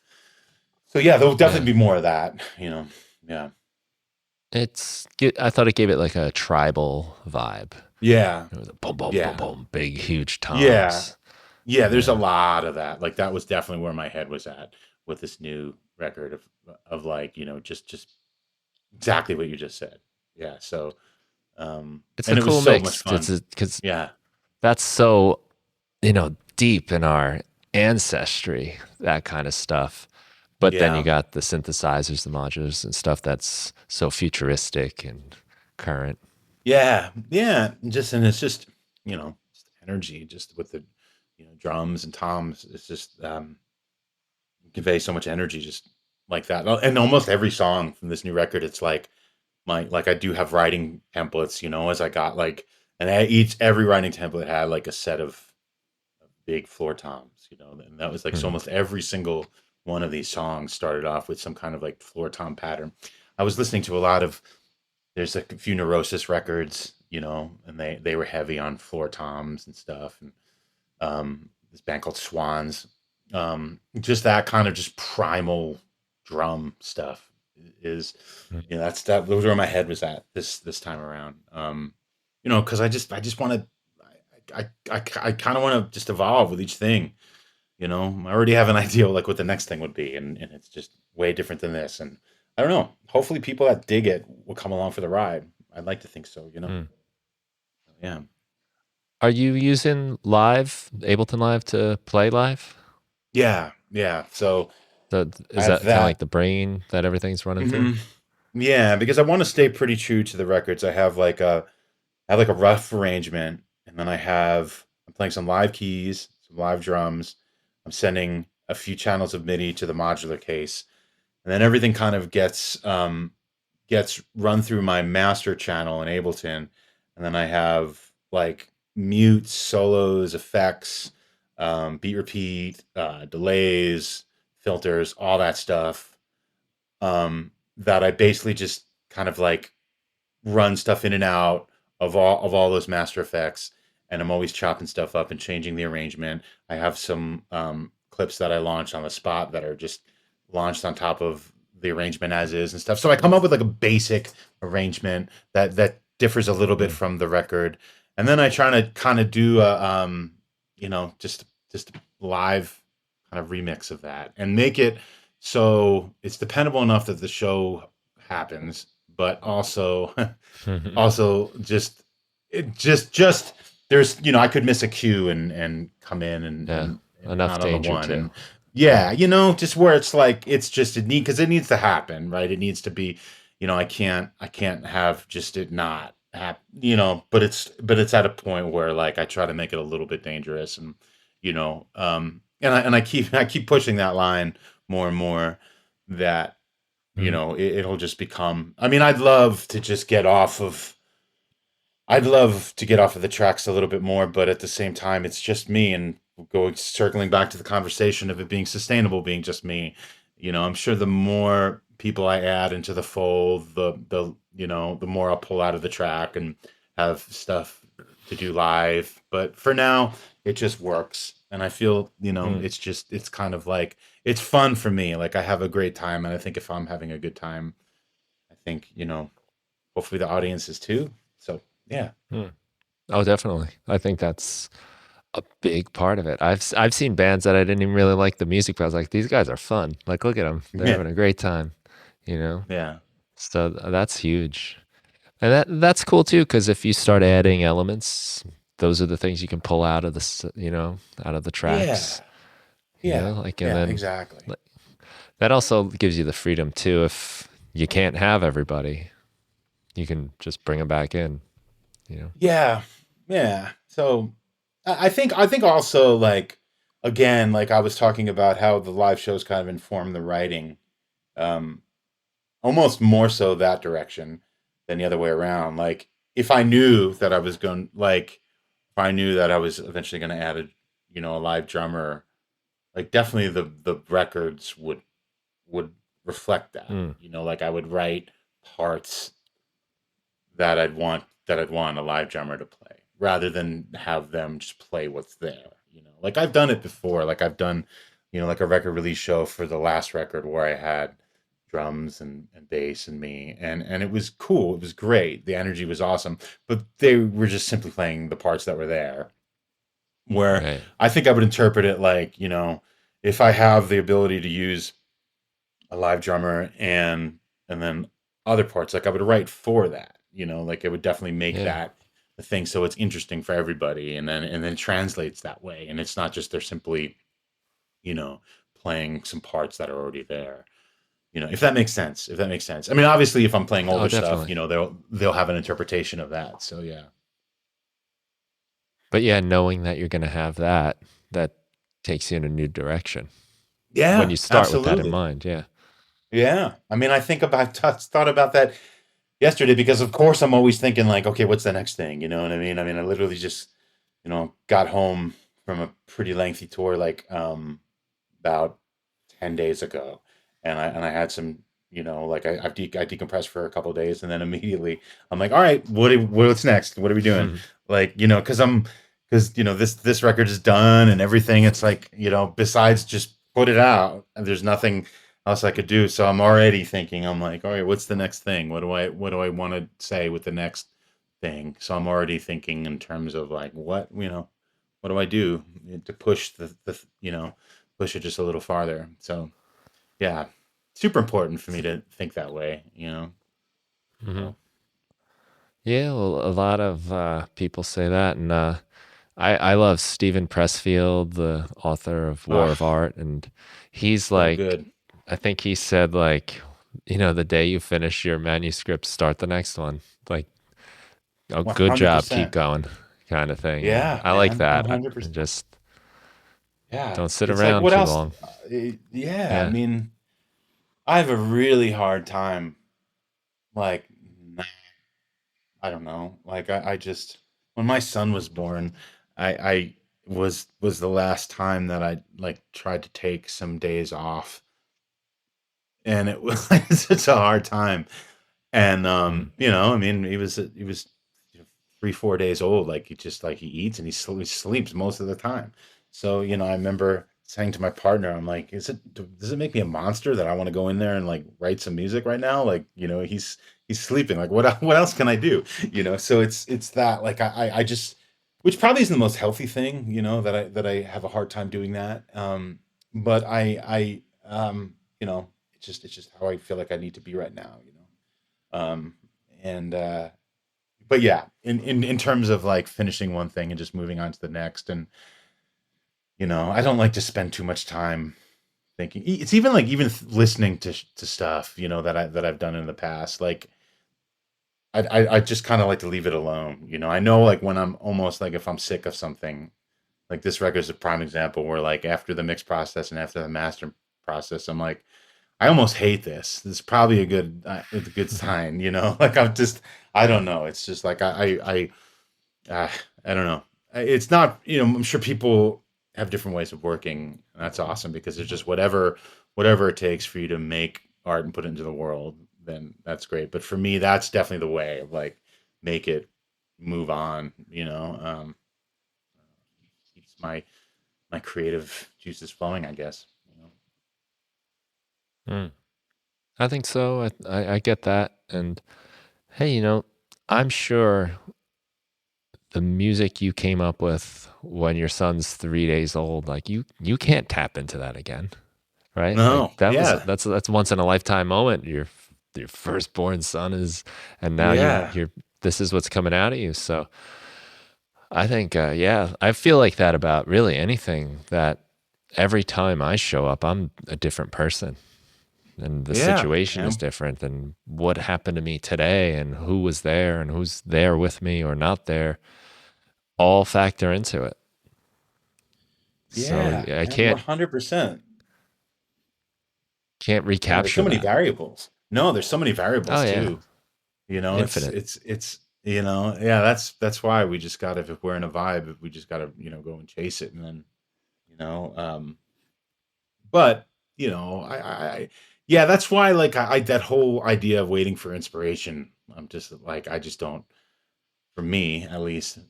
So yeah, there'll Yeah. definitely be more of that. Yeah, I thought it gave it like a tribal vibe. yeah, It was a boom, boom, boom, yeah, boom, big, huge yeah, toms. yeah. There's a Yeah. lot of that. Like that was definitely where my head was at with this new record of like just exactly what you just said. Yeah. So It's a and it was cool so much mix fun. because Yeah, that's so, deep in our ancestry, that kind of stuff. But then you yeah. got the synthesizers, the modulars, and stuff that's so futuristic and current. Yeah, yeah, and it's just energy, just with the drums and toms. It's just convey so much energy, just like that. And almost every song from this new record, it's like I do have writing templates, as I got like, and every writing template had like a set of big floor toms, and that was like so Mhm. almost every single one of these songs started off with some kind of like floor tom pattern. I was listening to a lot of there's a few Neurosis records, and they were heavy on floor toms and stuff, and this band called Swans, just that kind of just primal drum stuff is, that those were where my head was at this time around, because I just want to, I kind of want to just evolve with each thing, I already have an idea like what the next thing would be, and it's just way different than this, and I don't know. Hopefully, people that dig it will come along for the ride. I'd like to think so. Mm. Yeah, Are you using Ableton Live to play live? yeah, yeah. So So I is have that kind of that. like the brain that everything's running through? hmm Yeah, because I want to stay pretty true to the records. I have like a rough arrangement, and then I'm playing some live keys, some live drums. I'm sending a few channels of MIDI to the modular case, and then everything kind of gets run through my master channel in Ableton, and then I have like mutes, solos, effects, beat repeat, delays, filters, all that stuff. That I basically just kind of like run stuff in and out of all those master effects, and I'm always chopping stuff up and changing the arrangement. I have some clips that I launched on the spot that are just launched on top of the arrangement as is and stuff. So I come up with like a basic arrangement that differs a little bit Mm. from the record, and then I try to kind of do a just live kind of remix of that and make it so it's dependable enough that the show happens, but also also just there's I could miss a cue and come in and Yeah, and enough not on the danger one, too. and yeah, just where it's like it's just because it needs to happen, right? It needs to be, I can't have just it not happen, but it's at a point where like I try to make it a little bit dangerous, and I keep pushing that line more and more, that Mm. it'll just become, I mean, I'd love to get off of the tracks a little bit more, but at the same time, it's just me. And going circling back to the conversation of it being sustainable, being just me. I'm sure the more people I add into the fold, the more I'll pull out of the track and have stuff to do live. But for now, it just works, and I feel Mm. it's kind of like it's fun for me. Like I have a great time, and I think if I'm having a good time, I think hopefully the audience is too. So yeah. Mm. Oh, definitely. I think that's a big part of it. I've seen bands that I didn't even really like the music, but I was like, these guys are fun. Like, look at them; they're Yeah, having a great time, you know. yeah, So that's huge, and that's cool too. Because if you start adding elements, those are the things you can pull out of out of the yeah, tracks, yeah, like, and yeah, then exactly. like, that also gives you the freedom too. If you can't have everybody, you can just bring them back in, you know. Yeah, yeah. So I think also like again, like I was talking about how the live shows kind of inform the writing. Um, Almost more so that direction than the other way around. Like if I knew that I was going like if I knew that I was eventually going to add a live drummer, like definitely the records would reflect that. Mm, Like I would write parts that I'd want a live drummer to play rather than have them just play what's there. Like I've done it before. Like I've done, like a record release show for the last record where I had drums and bass and me and it was cool. It was great. The energy was awesome. But they were just simply playing the parts that were there. Where right. I think I would interpret it like, if I have the ability to use a live drummer and then other parts, like I would write for that, like it would definitely make Yeah. that the thing so it's interesting for everybody and then translates that way, and it's not just they're simply you know playing some parts that are already there, if that makes sense. I mean, obviously if I'm playing Oh, older stuff, definitely. they'll have an interpretation of that, so yeah. But yeah, knowing that you're going to have that takes you in a new direction when Yeah, you start with that in absolutely. mind. Yeah. Yeah, I mean, I think about thought about that yesterday because of course I'm always thinking like, okay, what's the next thing? You know what I mean? I literally just, got home from a pretty lengthy tour like about 10 days ago. And I had some, like I decompressed for a couple of days and then immediately I'm like, all right, what's next? What are we doing? Like, because this record is done and everything. It's like, besides just put it out, and there's nothing else I could do. So I'm already thinking, I'm like, all right, what's the next thing? What do I want to say with the next thing? So I'm already thinking in terms of like what do I do to push push it just a little farther. So yeah, super important for me to think that way. Hmm. So Yeah, well, a lot of people say that, and I love Stephen Pressfield, the author of War of ah, Art, and he's so like, good. I think he said like, the day you finish your manuscript, start the next one. Like, oh, good job, keep 100%. going, kind of thing. And Yeah, I like man, that. And 100%. just Yeah, don't sit it's like around what too else? long. Yeah, I Yeah. mean, I have a really hard time. Like, I don't know. Like, I just when my son was born, I was the last time that I like tried to take some days off, and it was like such a hard time. And Mm. I mean, he was 3 4 days old. Like he eats and he sleeps most of the time. So I remember saying to my partner, I'm like, does it make me a monster that I want to go in there and like write some music right now? Like he's sleeping. Like what else can I do? So it's that like I just, which probably isn't the most healthy thing. That I have a hard time doing that. But it's just how I feel like I need to be right now. Um, and but yeah, in terms of like finishing one thing and just moving on to the next, and I don't like to spend too much time thinking. It's even like even listening to stuff that I've done in the past. Like I just kind of like to leave it alone. I know like when I'm almost like if I'm sick of something, like this record is a prime example where like after the mix process and after the master process, I'm like, I almost hate this. This is probably a good sign. Like I don't know. It's just like I don't know. It's not. I'm sure people have different ways of working. And that's awesome because it's just whatever it takes for you to make art and put it into the world. Then that's great. But for me, that's definitely the way of like make it move on. Keeps my creative juices flowing, I guess. Mm. I think so. I get that. And hey, I'm sure the music you came up with when your son's 3 days old, like you can't tap into that again, right? Like No, yeah, that's once in a lifetime moment. Your firstborn son is, and now yeah, you're this is what's coming out of you. So I think, yeah, I feel like that about really anything. That every time I show up, I'm a different person, and the yeah, situation is man. different, and what happened to me today, and who was there, and who's there with me or not there, all factor into it. So Yeah, I man, 100%. can't Yeah, there's so recapture many that. variables. No, there's so many Oh variables yeah, too. You know, infinite. it's yeah, that's why we just gotta, if we're in a vibe, we just gotta, go and chase it, and then, you know, but, yeah, that's why, like, that whole idea of waiting for inspiration, I'm just like, I just don't, for me at least,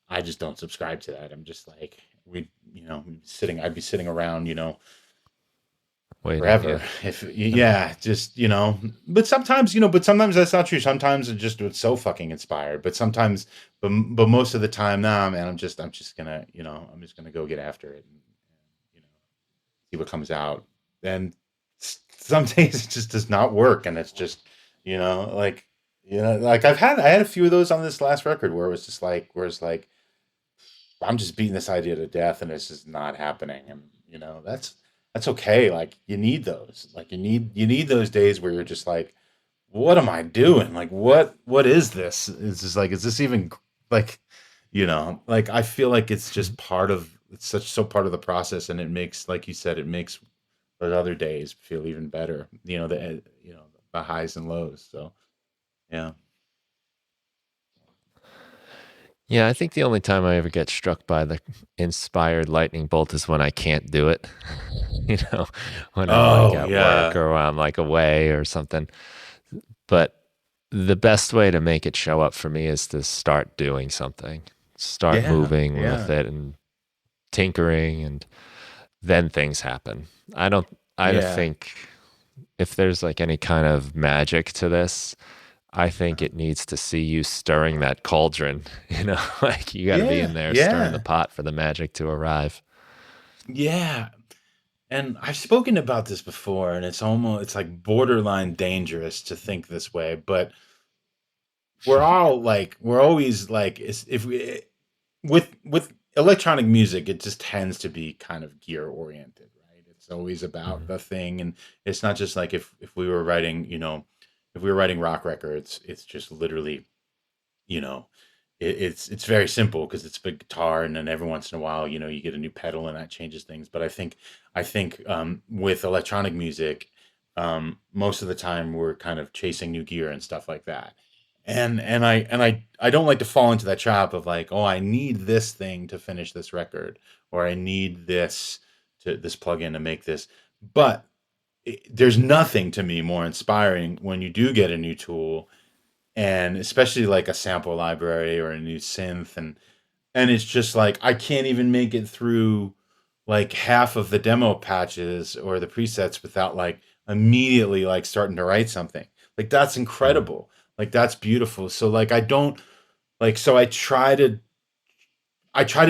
I just don't subscribe to that. I'm just like, I'd be sitting around, Waiting, forever. yeah. If yeah, just, but sometimes that's not true. Sometimes it's so fucking inspired. But sometimes, but most of the time, nah, man, I'm just gonna, I'm just gonna go get after it, and see what comes out. And some days it just does not work, and it's just, like, like I had a few of those on this last record where it was just like, I'm just beating this idea to death, and it's just not happening. And that's okay. Like, you need those. Like, you need those days where you're just like, what am I doing? Like, what is this? It's just like, is this even, like, like, I feel like it's just it's so part of the process, and it makes, like you said, it makes those other days feel even better. The highs and lows. So yeah. Yeah, I think the only time I ever get struck by the inspired lightning bolt is when I can't do it. you know, when I'm like Oh at work yeah. or I'm like away or something. But the best way to make it show up for me is to start doing something, start Yeah. moving with Yeah. it and tinkering, and then things happen. I don't Yeah. think if there's like any kind of magic to this, I think Uh-huh. it needs to see you stirring that cauldron, like you got to be in Yeah. there stirring the Yeah. pot for the magic to arrive. Yeah. And I've spoken about this before, and it's like borderline dangerous to think this way, but we're always like, if we, with electronic music, it just tends to be kind of gear oriented, right? It's always about Mhm. the thing, and it's not just like, if we were writing, if we were writing rock records, it's just literally, you know it's very simple because it's a big guitar, and then every once in a while, you get a new pedal, and that changes things. But I think with electronic music, most of the time we're kind of chasing new gear and stuff like that. And I don't like to fall into that trap of like, oh, I need this thing to finish this record, or I need this plugin to make this. But there's nothing to me more inspiring when you do get a new tool, and especially like a sample library or a new synth, and it's just like, I can't even make it through like half of the demo patches or the presets without like immediately like starting to write something. Like, that's Mhm. incredible. Like, that's beautiful. So like, I don't like, so I try to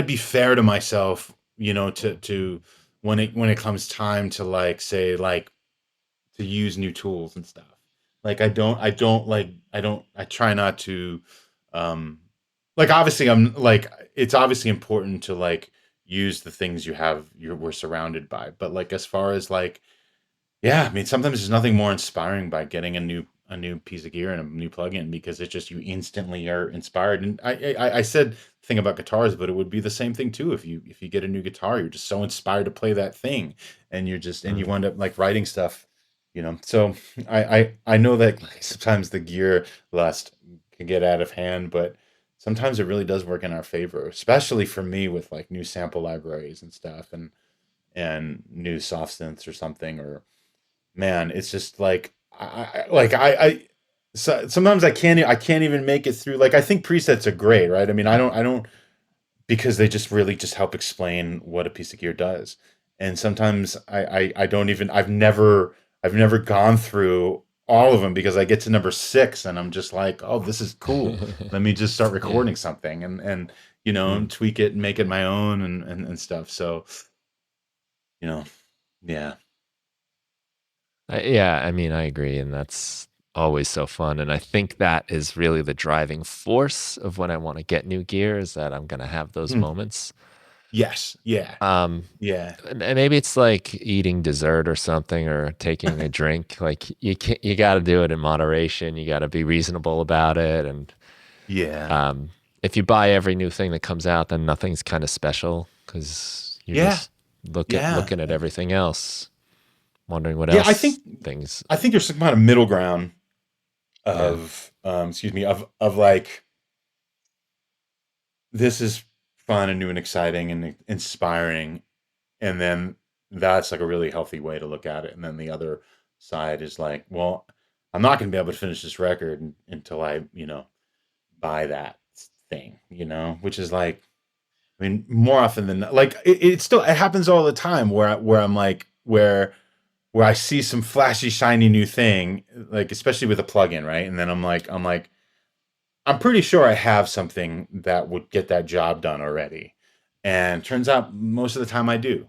be fair to myself, to when it comes time to, like, say, like, to use new tools and stuff. Like, I try not to, um like, obviously, I'm like, it's obviously important to, like, use the things we're surrounded by. But, like, as far as, like, yeah, I mean, sometimes there's nothing more inspiring by getting a new piece of gear and a new plugin, because it just, you instantly are inspired. And I said the thing about guitars, but it would be the same thing too. If you get a new guitar, you're just so inspired to play that thing, and you Mhm. wind up like writing stuff. So I know that, like, sometimes the gear lust can get out of hand, but sometimes it really does work in our favor, especially for me with like new sample libraries and stuff, and new soft synths or something. Or, man, it's just like, so sometimes I can't even make it through. Like, I think presets are great, right? I mean, I don't, because they just really just help explain what a piece of gear does. And sometimes I don't even, I've never gone through all of them, because I get to number 6 and I'm just like, oh, this is cool. Let me just start Yeah. recording something. And and tweak it and make it my own and stuff. So, you know, yeah. Yeah, I mean, I agree, and that's always so fun, and I think that is really the driving force of when I wanna get new gear is that I'm gonna have those Hmm. moments. Yes. Yeah. Um, Yeah. and maybe it's like eating dessert or something or taking a drink, like, you gotta do it in moderation, you gotta be reasonable about it, and, Yeah. um, if you buy every new thing that comes out, then nothing's kinda special because 'cause you're Yeah. just Yeah. looking at everything else, wondering what Yeah. else things. I think there's some kind of middle ground Yeah. of, excuse me, of like, this is fun and new and exciting and inspiring. And then that's like a really healthy way to look at it. And then the other side is like, well, I'm not going to be able to finish this record until I, buy that thing, which is like, I mean, more often than not, like it happens all the time where I'm like, where I see some flashy, shiny new thing, like especially with a plugin, right? And then I'm like, I'm pretty sure I have something that would get that job done already. And turns out most of the time I do,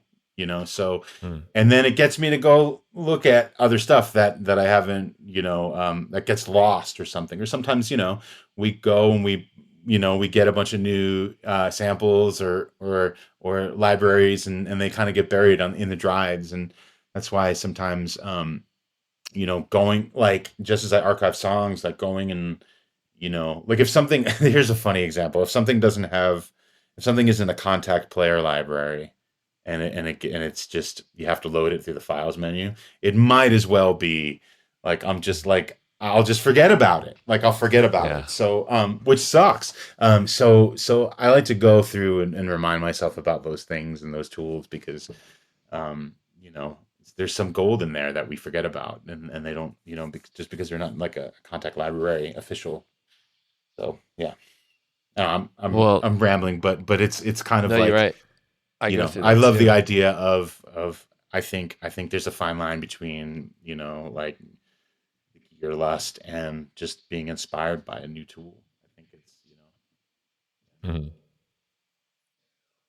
so Mm. and then it gets me to go look at other stuff that I haven't, that gets lost or something. Or sometimes, we go and we get a bunch of new samples or libraries and they kind of get buried in the drives. And that's why sometimes going like just as I archive songs, like going and like if something here's a funny example. If something isn't a contact player library and it's just you have to load it through the files menu, it might as well be like I'm just like I'll just forget about it. Like I'll forget about Yeah. it. So which sucks. So I like to go through and remind myself about those things and those tools because um, you know, there's some gold in there that we forget about and they don't, just because they're not like a contact library official. So yeah, Well, I'm rambling, but it's kind of no, you're like, right. I go through I that love the too. idea of I think there's a fine line between, like your lust and just being inspired by a new tool. I think it's. Mhm.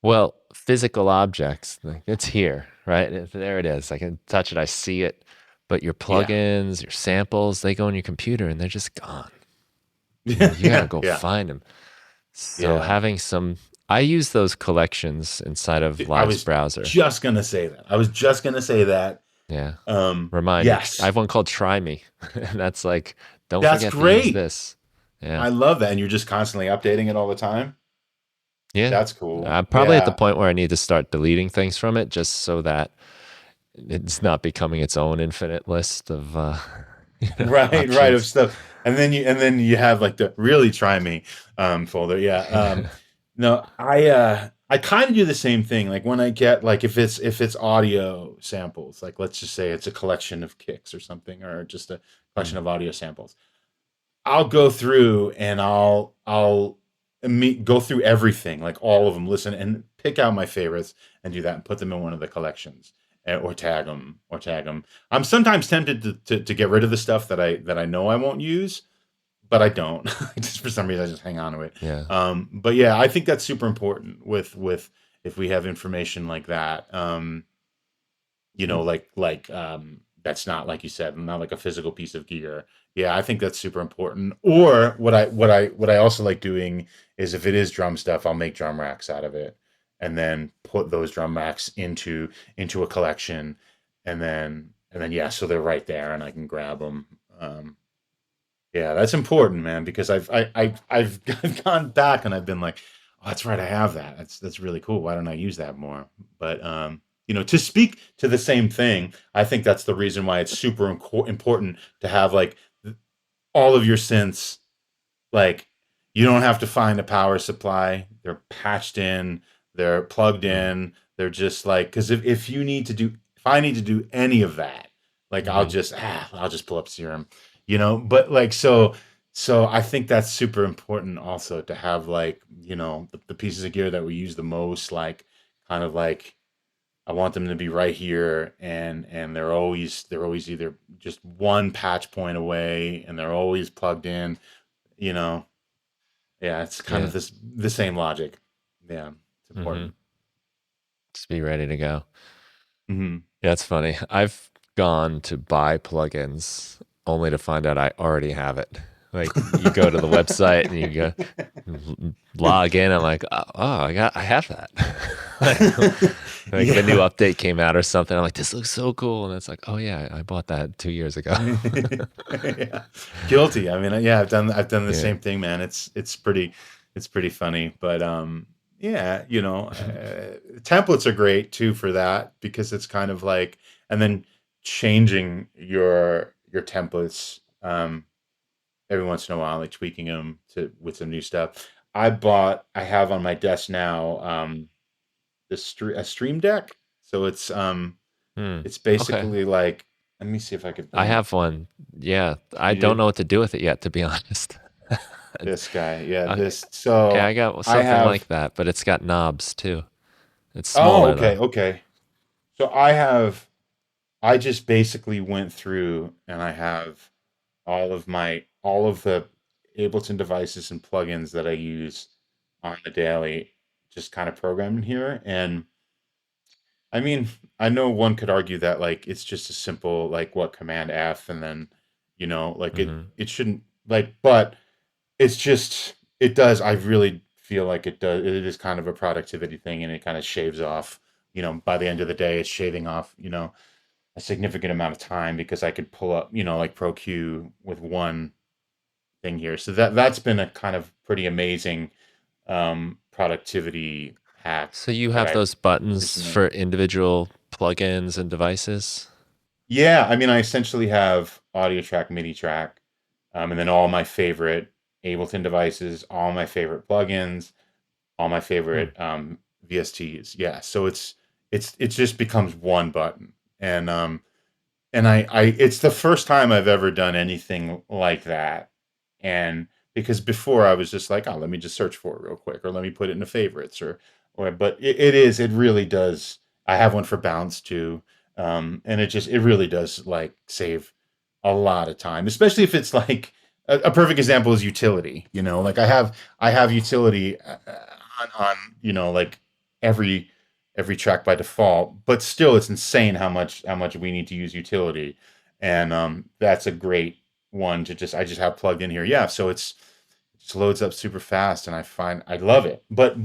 Well, physical objects, like it's here, right? There it is. I can touch it. I see it. But your Yeah. plugins, your samples, they go in your computer and they're just gone. Yeah. You gotta Yeah. go Yeah. find them. So Yeah. having some, I use those collections inside of I Live's was browser. just gonna say that. I was just gonna say that. Yeah. Remind me. I Yes, have one called Try Me. And that's like, don't that's forget to use great. this. Yeah. I love that. And you're just constantly updating it all the time. Yeah. That's cool. I'm probably at the Yeah. point where I need to start deleting things from it just so that it's not becoming its own infinite list of Right, right of options. stuff. And then you have like the really try me folder. Yeah. No, I kind of do the same thing. Like when I get like if it's audio samples, like let's just say it's a collection of kicks or something, or just a collection Mm, of audio samples. I'll go through and go through everything, like all of them, listen and pick out my favorites and do that and put them in one of the collections or tag them. I'm sometimes tempted to get rid of the stuff that I know I won't use, but I don't. Just for some reason, I just hang on to it. yeah. But yeah, I think that's super important with if we have information like that. That's not like you said, not like a physical piece of gear. Yeah, I think that's super important. Or what I also like doing is if it is drum stuff, I'll make drum racks out of it and then put those drum racks into a collection and then yeah, so they're right there and I can grab them. Yeah, that's important, man, because I've gone back and I've been like, oh, that's right, I have that. That's really cool. Why don't I use that more? But to speak to the same thing, I think that's the reason why it's super important to have like all of your synths like, you don't have to find a power supply. They're patched in, they're plugged Mm, in. They're just like, because if I need to do any of that, like mhm. I'll just pull up Serum. But like, so I think that's super important also to have like, the pieces of gear that we use the most, like kind of like I want them to be right here and they're always either just one patch point away and they're always plugged in, you know. Yeah, it's kind of Yeah. the same logic. Yeah, it's Mm-hmm. important. Just be ready to go. Hmm. Yeah, it's funny. I've gone to buy plugins only to find out I already have it. Like you go to the website and you go log in. I'm like, oh, I have that. Like the new Yeah. update came out or something. I'm like, this looks so cool, and it's like, oh yeah, I bought that 2 years ago. Yeah. Guilty. I mean, yeah, I've done the Yeah. same thing, man. It's pretty funny, but yeah, templates are great too for that because it's kind of like, and then changing your templates every once in a while, like tweaking them to with some new stuff. I have on my desk now a stream deck. So Hmm. it's Okay. basically like, let me see if I could I bring it. have one. Yeah, I You don't do? know what to do with it yet, to be honest. This guy, yeah, I, this. yeah, So I got I something have. like that, but it's got knobs too. It's Oh, smaller though. okay, okay. So I have. I just basically went through and I have all of the Ableton devices and plugins that I use on the daily, just kind of programmed in here. And I mean, I know one could argue that like it's just a simple like what Command F and then like it Hmm. it shouldn't like, but it's just it does. I really feel like it does. It is kind of a productivity thing, and it kind of shaves off. By the end of the day, it's shaving off. A significant amount of time because I could pull up, like ProQ with one thing here. So that's been a kind of pretty amazing productivity hack So you that have I've those buttons recently. for individual plugins and devices? Yeah, I mean, I essentially have audio track, MIDI track, and then all my favorite Ableton devices, all my favorite plugins, all my Hmm. favorite VSTs. Yeah, so it just becomes one button, and it's the first time I've ever done anything like that. And because before I was just like, oh, let me just search for it real quick, or let me put it in the favorites, but it really does. I have one for bounce too. And it really does like save a lot of time, especially if it's like a perfect example is utility, like I have utility on, like every every track by default, but still it's insane how much we need to use utility. And that's a great one to I just have plugged in here. Yeah, so it just loads up super fast and I love it. But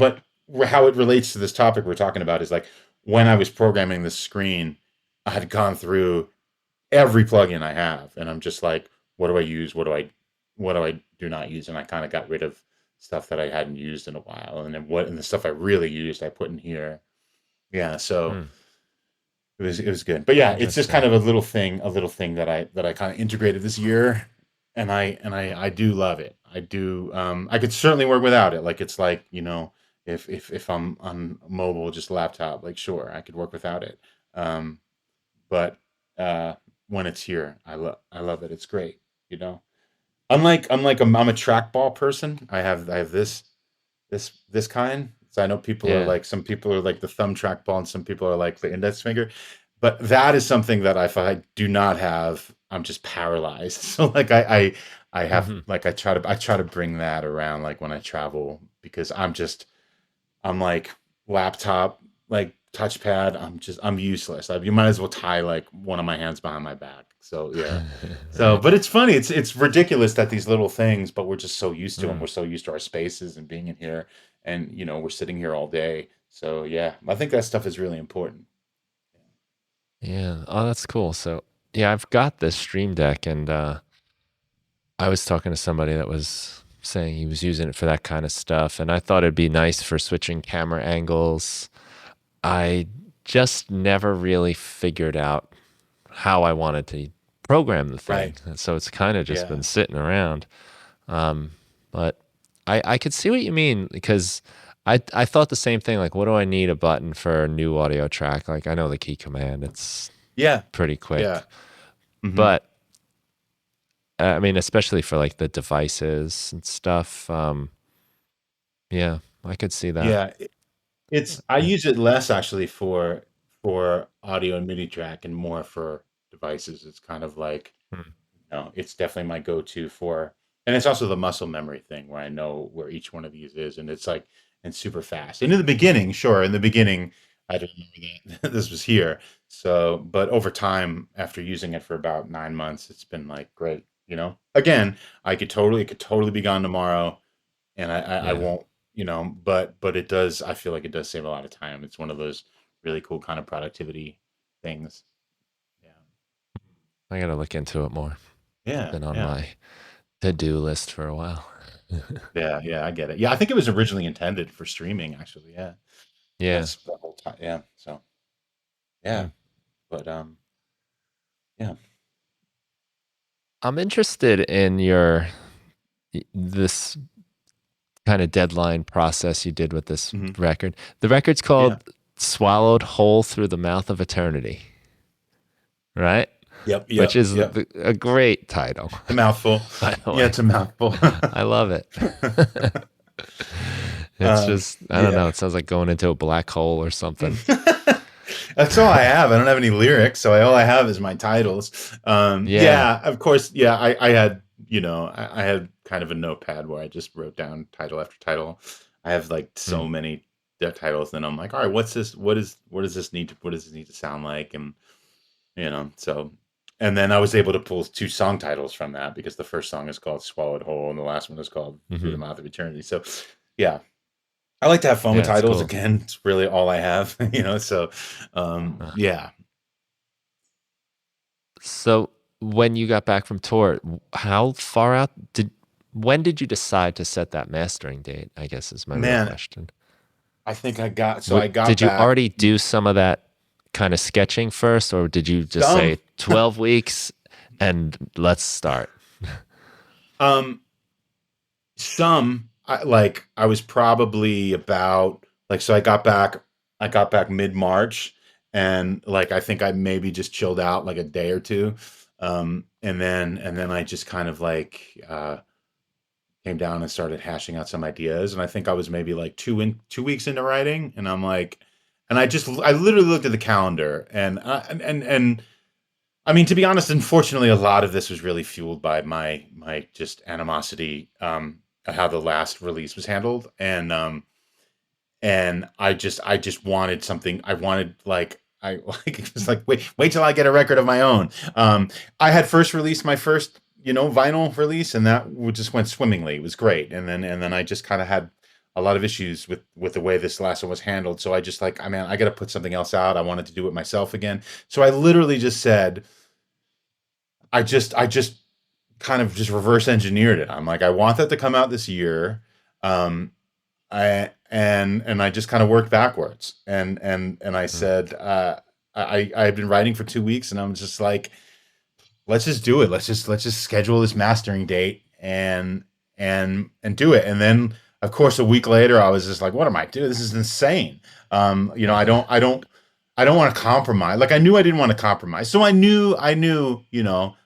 how it relates to this topic we're talking about is like when I was programming this screen, I had gone through every plugin I have and I'm just like, what do I use? What do I do not use? And I kind of got rid of stuff that I hadn't used in a while. And the stuff I really used I put in here. Yeah, so Hmm. it was good. But yeah, it's just kind Interesting. of a little thing that I kind of integrated this year, and I do love it. I do. I could certainly work without it. Like it's like if I'm on mobile, just laptop, like sure I could work without it. Um, but when it's here, I love it. It's great. You know, unlike I'm a trackball person. I have this kind. So I know Yeah. some people are like the thumb trackball and some people are like the index finger. But that is something that if I do not have, I'm just paralyzed. So like I have Hmm. like I try to bring that around like when I travel because I'm like laptop, like touchpad. I'm useless. You might as well tie like one of my hands behind my back. So yeah. So, Right. but it's funny. It's ridiculous that these little things, but we're just so used to them. Hmm. We're so used to our spaces and being in here, and we're sitting here all day. So yeah, I think that stuff is really important. Yeah. Oh, that's cool. So yeah, I've got this Stream Deck, and I was talking to somebody that was saying he was using it for that kind of stuff, and I thought it'd be nice for switching camera angles. I just never really figured out how I wanted to program the thing, Right. and so it's kind of just Yeah. been sitting around. Um, but I could see what you mean because I thought the same thing. Like, what do I need a button for a new audio track? Like, I know the key command; it's Yeah. pretty Yeah. quick. Hmm. But I mean, especially for like the devices and stuff. Yeah, I could see that. Yeah. I use it less actually for audio and MIDI track and more for devices. It's kind of like Hmm. it's definitely my go-to for, and it's also the muscle memory thing where I know where each one of these is, and it's like and super fast. And in the beginning, sure, in the beginning, I didn't know that this was here. So, but over time, after using it for about 9 months, it's been like great. Again, it could totally be gone tomorrow, and I Yeah. won't, but it does. I feel like it does save a lot of time. It's one of those really cool kind of productivity things. Yeah. I gotta look into it more. Yeah. Been on Yeah. my to-do list for a while. Yeah. Yeah. I get it. Yeah. I think it was originally intended for streaming, actually. Yeah. Yeah. That's the whole time. Yeah. So, yeah. Mm. But, yeah. I'm interested in this kind of deadline process you did with this Hmm. record. The record's Yeah. called Swallowed Whole Through the Mouth of Eternity, right? Yep. Which Yep. is Yep. a great title, It's a mouthful. by the Yeah. way. It's a mouthful. I love it. It's just, I don't know, Yeah. it sounds like going into a black hole or something. That's all I have. I don't have any lyrics, so all I have is my titles. Yeah. Yeah, of course. Yeah, I had, I had kind of a notepad where I just wrote down title after title. I have like Mm. so many titles, and I'm like, all right, what's this? What does this need to sound like? And so, and then I was able to pull two song titles from that because the first song is called "Swallowed Whole" and the last one is called "Through the Hmm. Mouth of Eternity." So, yeah, I like to have fun with Yeah, it's titles. cool. Again, it's really all I have, So, Uh, yeah. So when you got back from tour, how far out when did you decide to set that mastering date? I guess is my real Man, question. I think I got Did you back already do some of that kind of sketching first, or did you just some. say 12 weeks and let's start? um, I was probably about like so I got back mid-March, and like I think I maybe just chilled out like a day or two. And then I just kind of like came down and started hashing out some ideas, and I think I was maybe like 2 weeks into writing, and I'm like, and I literally looked at the calendar, and I mean, to be honest, unfortunately, a lot of this was really fueled by my just animosity at how the last release was handled, and I just wanted something. I wanted like I like it was like wait till I get a record of my own. I had first released my first vinyl release, and that just went swimmingly. It was great, and then I just kind of had a lot of issues with the way this last one was handled. So I just like I got to put something else out. I wanted to do it myself again. So I literally just said I just kind of just reverse engineered it. I'm like I want that to come out this year. Um, and I just kind of worked backwards, and I Mm. said I had been writing for 2 weeks, and I'm just like, let's just do it. Let's just schedule this mastering date and do it. And then of course a week later I was just like, what am I doing? This is insane. I don't want to compromise. Like I knew I didn't want to compromise. So I knew,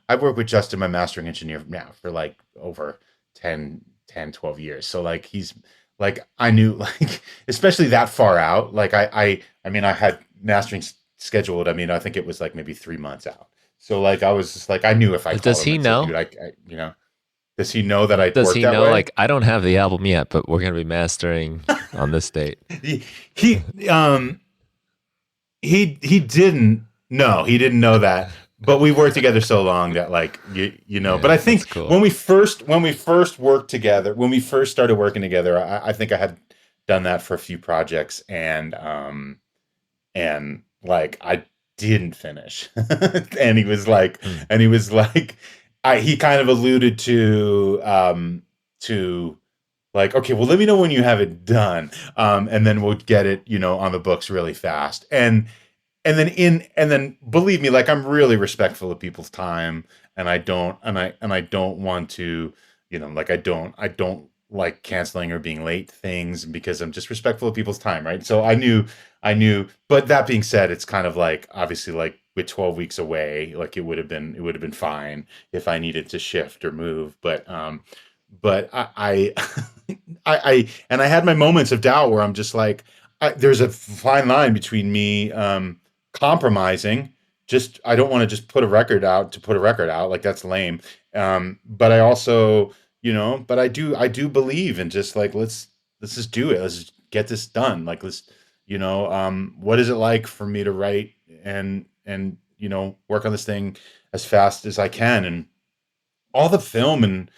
I've worked with Justin, my mastering engineer now for like over 12 years. So like he's like I knew like especially that far out. Like I mean I had mastering scheduled. I mean I think it was like maybe 3 months out. So like I was just like I knew if I Does called him he and said, know? dude, does he know that I Does work he that know, way? like, I don't have the album yet, but we're gonna be mastering on this date? He didn't no, he didn't know that. But we worked together so long that like but Yeah, I that's think cool. when we first worked together, when we first started working together, I think I had done that for a few projects, and like I didn't finish. and he was like Mm. and he was like he kind of alluded to like, okay, well let me know when you have it done. And then we'll get it, on the books really fast. And then believe me, like I'm really respectful of people's time, and I don't want to, like I don't like canceling or being late things because I'm just respectful of people's time, right? So I knew, but that being said, it's kind of like obviously like with 12 weeks away, like it would have been fine if I needed to shift or move, but and I had my moments of doubt where I'm just like there's a fine line between me compromising. Just I don't want to just put a record out to put a record out, like that's lame. But I also, but I do believe in just like let's just do it. Let's just get this done. Like, let's, what is it like for me to write and work on this thing as fast as I can? And all the film and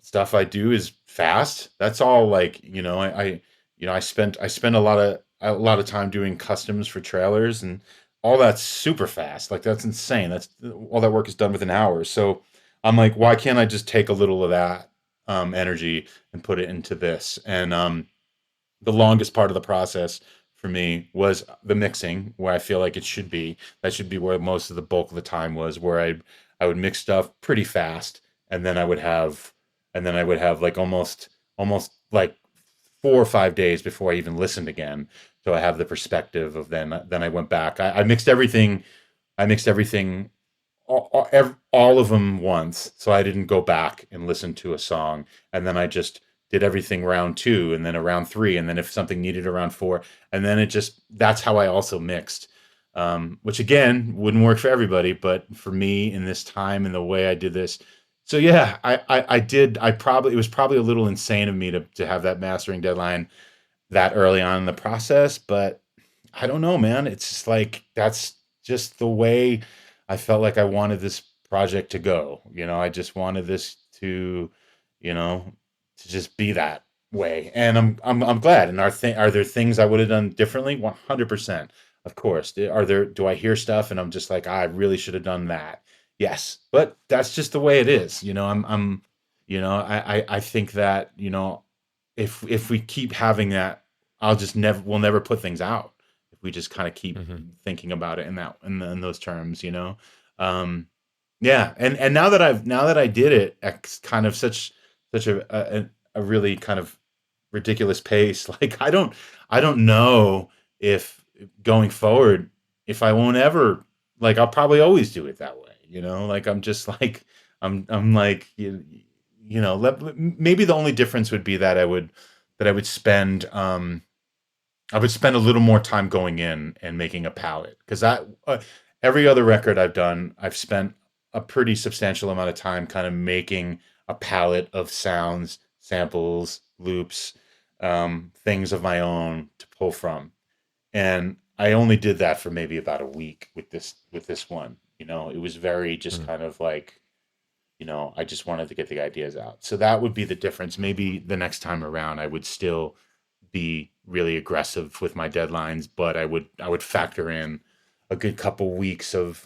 stuff I do is fast. That's all, like, I spent a lot of time doing customs for trailers, and all that's super fast. Like, that's insane. That's all that work is done within hours. So I'm like, why can't I just take a little of that energy and put it into this? And the longest part of the process for me was the mixing, where I feel like it should be. That should be where most of the bulk of the time was, where I would mix stuff pretty fast, and then I would have like almost like 4 or 5 days before I even listened again. So I have the perspective of then I went back. I mixed everything. I mixed everything, all of them once, so I didn't go back and listen to a song, and then I just did everything round two, and then a round three, and then if something needed a round four, and then that's how I also mixed, which again wouldn't work for everybody, but for me in this time and the way I did this. So yeah, I did. It was probably a little insane of me to have that mastering deadline that early on in the process, but I don't know, man. It's just like, that's just the way I felt like I wanted this project to go. I just wanted this you know, to just be that way. And I'm glad. And are there things I would have done differently? 100%. Of course. Do I hear stuff and I'm just like, I really should have done that? Yes. But that's just the way it is. I think that, if we keep having that, we'll never put things out if we just kind of keep Mm-hmm. thinking about it in those terms. Yeah, and now that I did it at kind of such a really kind of ridiculous pace, like, I don't know if going forward, if I won't ever, like, I'll probably always do it that way. Like, I'm just like, I'm like, maybe the only difference would be that I would spend a little more time going in and making a palette, because every other record I've done, I've spent a pretty substantial amount of time kind of making a palette of sounds, samples, loops, things of my own to pull from. And I only did that for maybe about a week with this one. It was very just kind of like, I just wanted to get the ideas out. So that would be the difference. Maybe the next time around, I would still be really aggressive with my deadlines, but I would factor in a good couple weeks of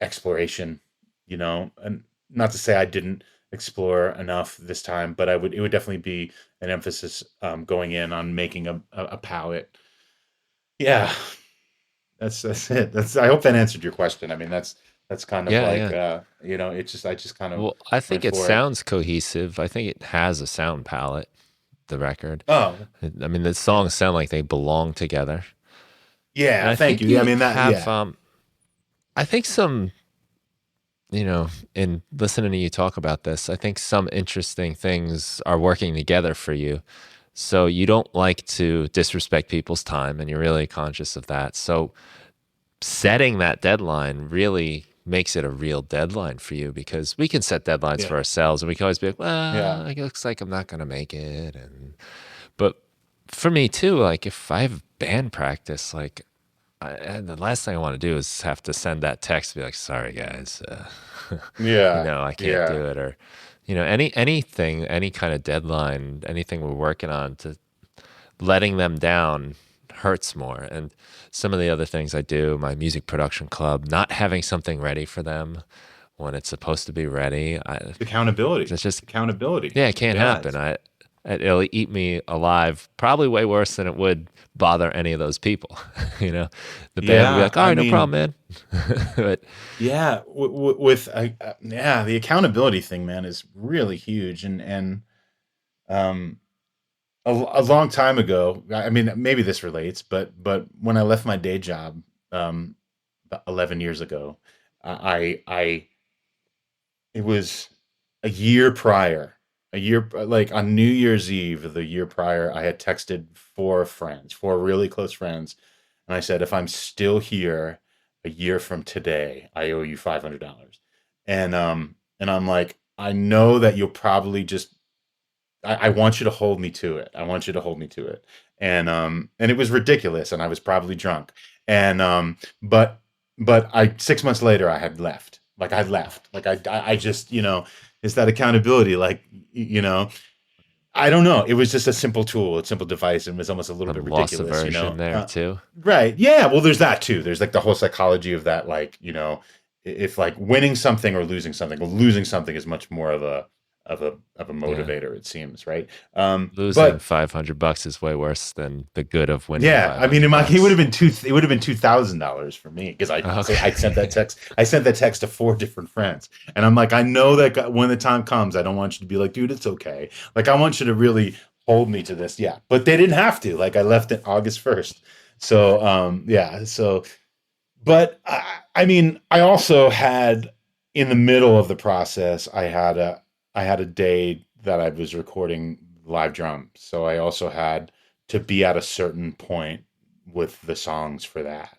exploration, and not to say I didn't explore enough this time, but it would definitely be an emphasis, going in on making a palette. Yeah, that's it. I hope that answered your question. I mean, that's kind of Yeah, like, yeah. I just kind of Well, I went think it for it. sounds cohesive. I think it has a sound palette, the record. Oh, I mean, the yeah. songs sound like they belong together. And Yeah, I thank think you. I you mean, that, have, yeah. I think some, in listening to you talk about this, I think some interesting things are working together for you. So you don't like to disrespect people's time, and you're really conscious of that. So setting that deadline really makes it a real deadline for you, because we can set deadlines for Yeah. ourselves and we can always be like, Yeah. well, it looks like I'm not going to make it. But for me too, like if I have band practice, like and the last thing I want to do is have to send that text, be like, sorry guys, Yeah. I can't Yeah. do it. Or, any kind of deadline, anything we're working on, to letting them down hurts more. And some of the other things I do, my music production club, not having something ready for them when it's supposed to be ready, Accountability. it's just, Accountability. yeah, it can't Yeah. happen. It'll eat me alive, probably way worse than it would bother any of those people. you know, the band would be Yeah. like, all I right, no mean, problem, man. But yeah. Yeah, the accountability thing, man, is really huge. And um, a long time ago, I mean, maybe this relates, but when I left my day job, about 11 years ago, I it was a year prior, like on New Year's Eve of the year prior, I had texted four really close friends, and I said, if I'm still here a year from today, I owe you $500. And I'm like, I know that you'll probably just I want you to hold me to it. I want you to hold me to it. And it was ridiculous, and I was probably drunk. And but I 6 months later I had left. Like I left. Like I just, it's that accountability. Like I don't know. It was just a simple tool, a simple device, and it was almost a little bit Some loss ridiculous, aversion there too. Right. Yeah. Well, there's that too. There's like the whole psychology of that, like, if like winning something or losing something, well, losing something is much more of a Yeah. motivator, it seems, right? Losing But $500 is way worse than the good of winning yeah, I five mean, hundred it would have bucks. been $2,000 for me because I Okay. sent that text. I sent that text to four different friends, and I'm like, I know that when the time comes, I don't want you to be like, dude, it's okay. Like, I want you to really hold me to this. Yeah, but they didn't have to. Like, I left it August 1st. So, yeah. So, but I mean, I also had in the middle of the process, I had a day that I was recording live drums. So I also had to be at a certain point with the songs for that,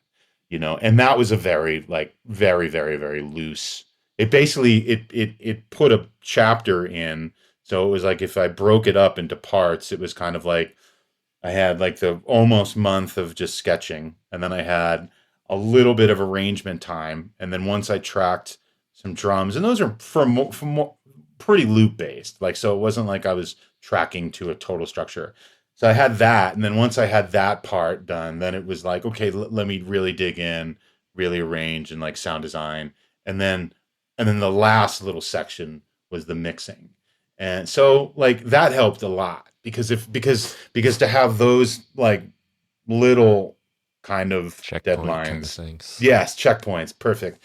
and that was a very like very, very, very loose. It basically it put a chapter in. So it was like if I broke it up into parts, it was kind of like I had like the almost month of just sketching, and then I had a little bit of arrangement time, and then once I tracked some drums, and those are from pretty loop based, like so it wasn't like I was tracking to a total structure. So I had that, and then once I had that part done, then it was like okay, let me really dig in, really arrange and like sound design, and then the last little section was the mixing. And so like that helped a lot because to have those like little kind of Checkpoint kind of deadlines, things. yes, checkpoints, perfect.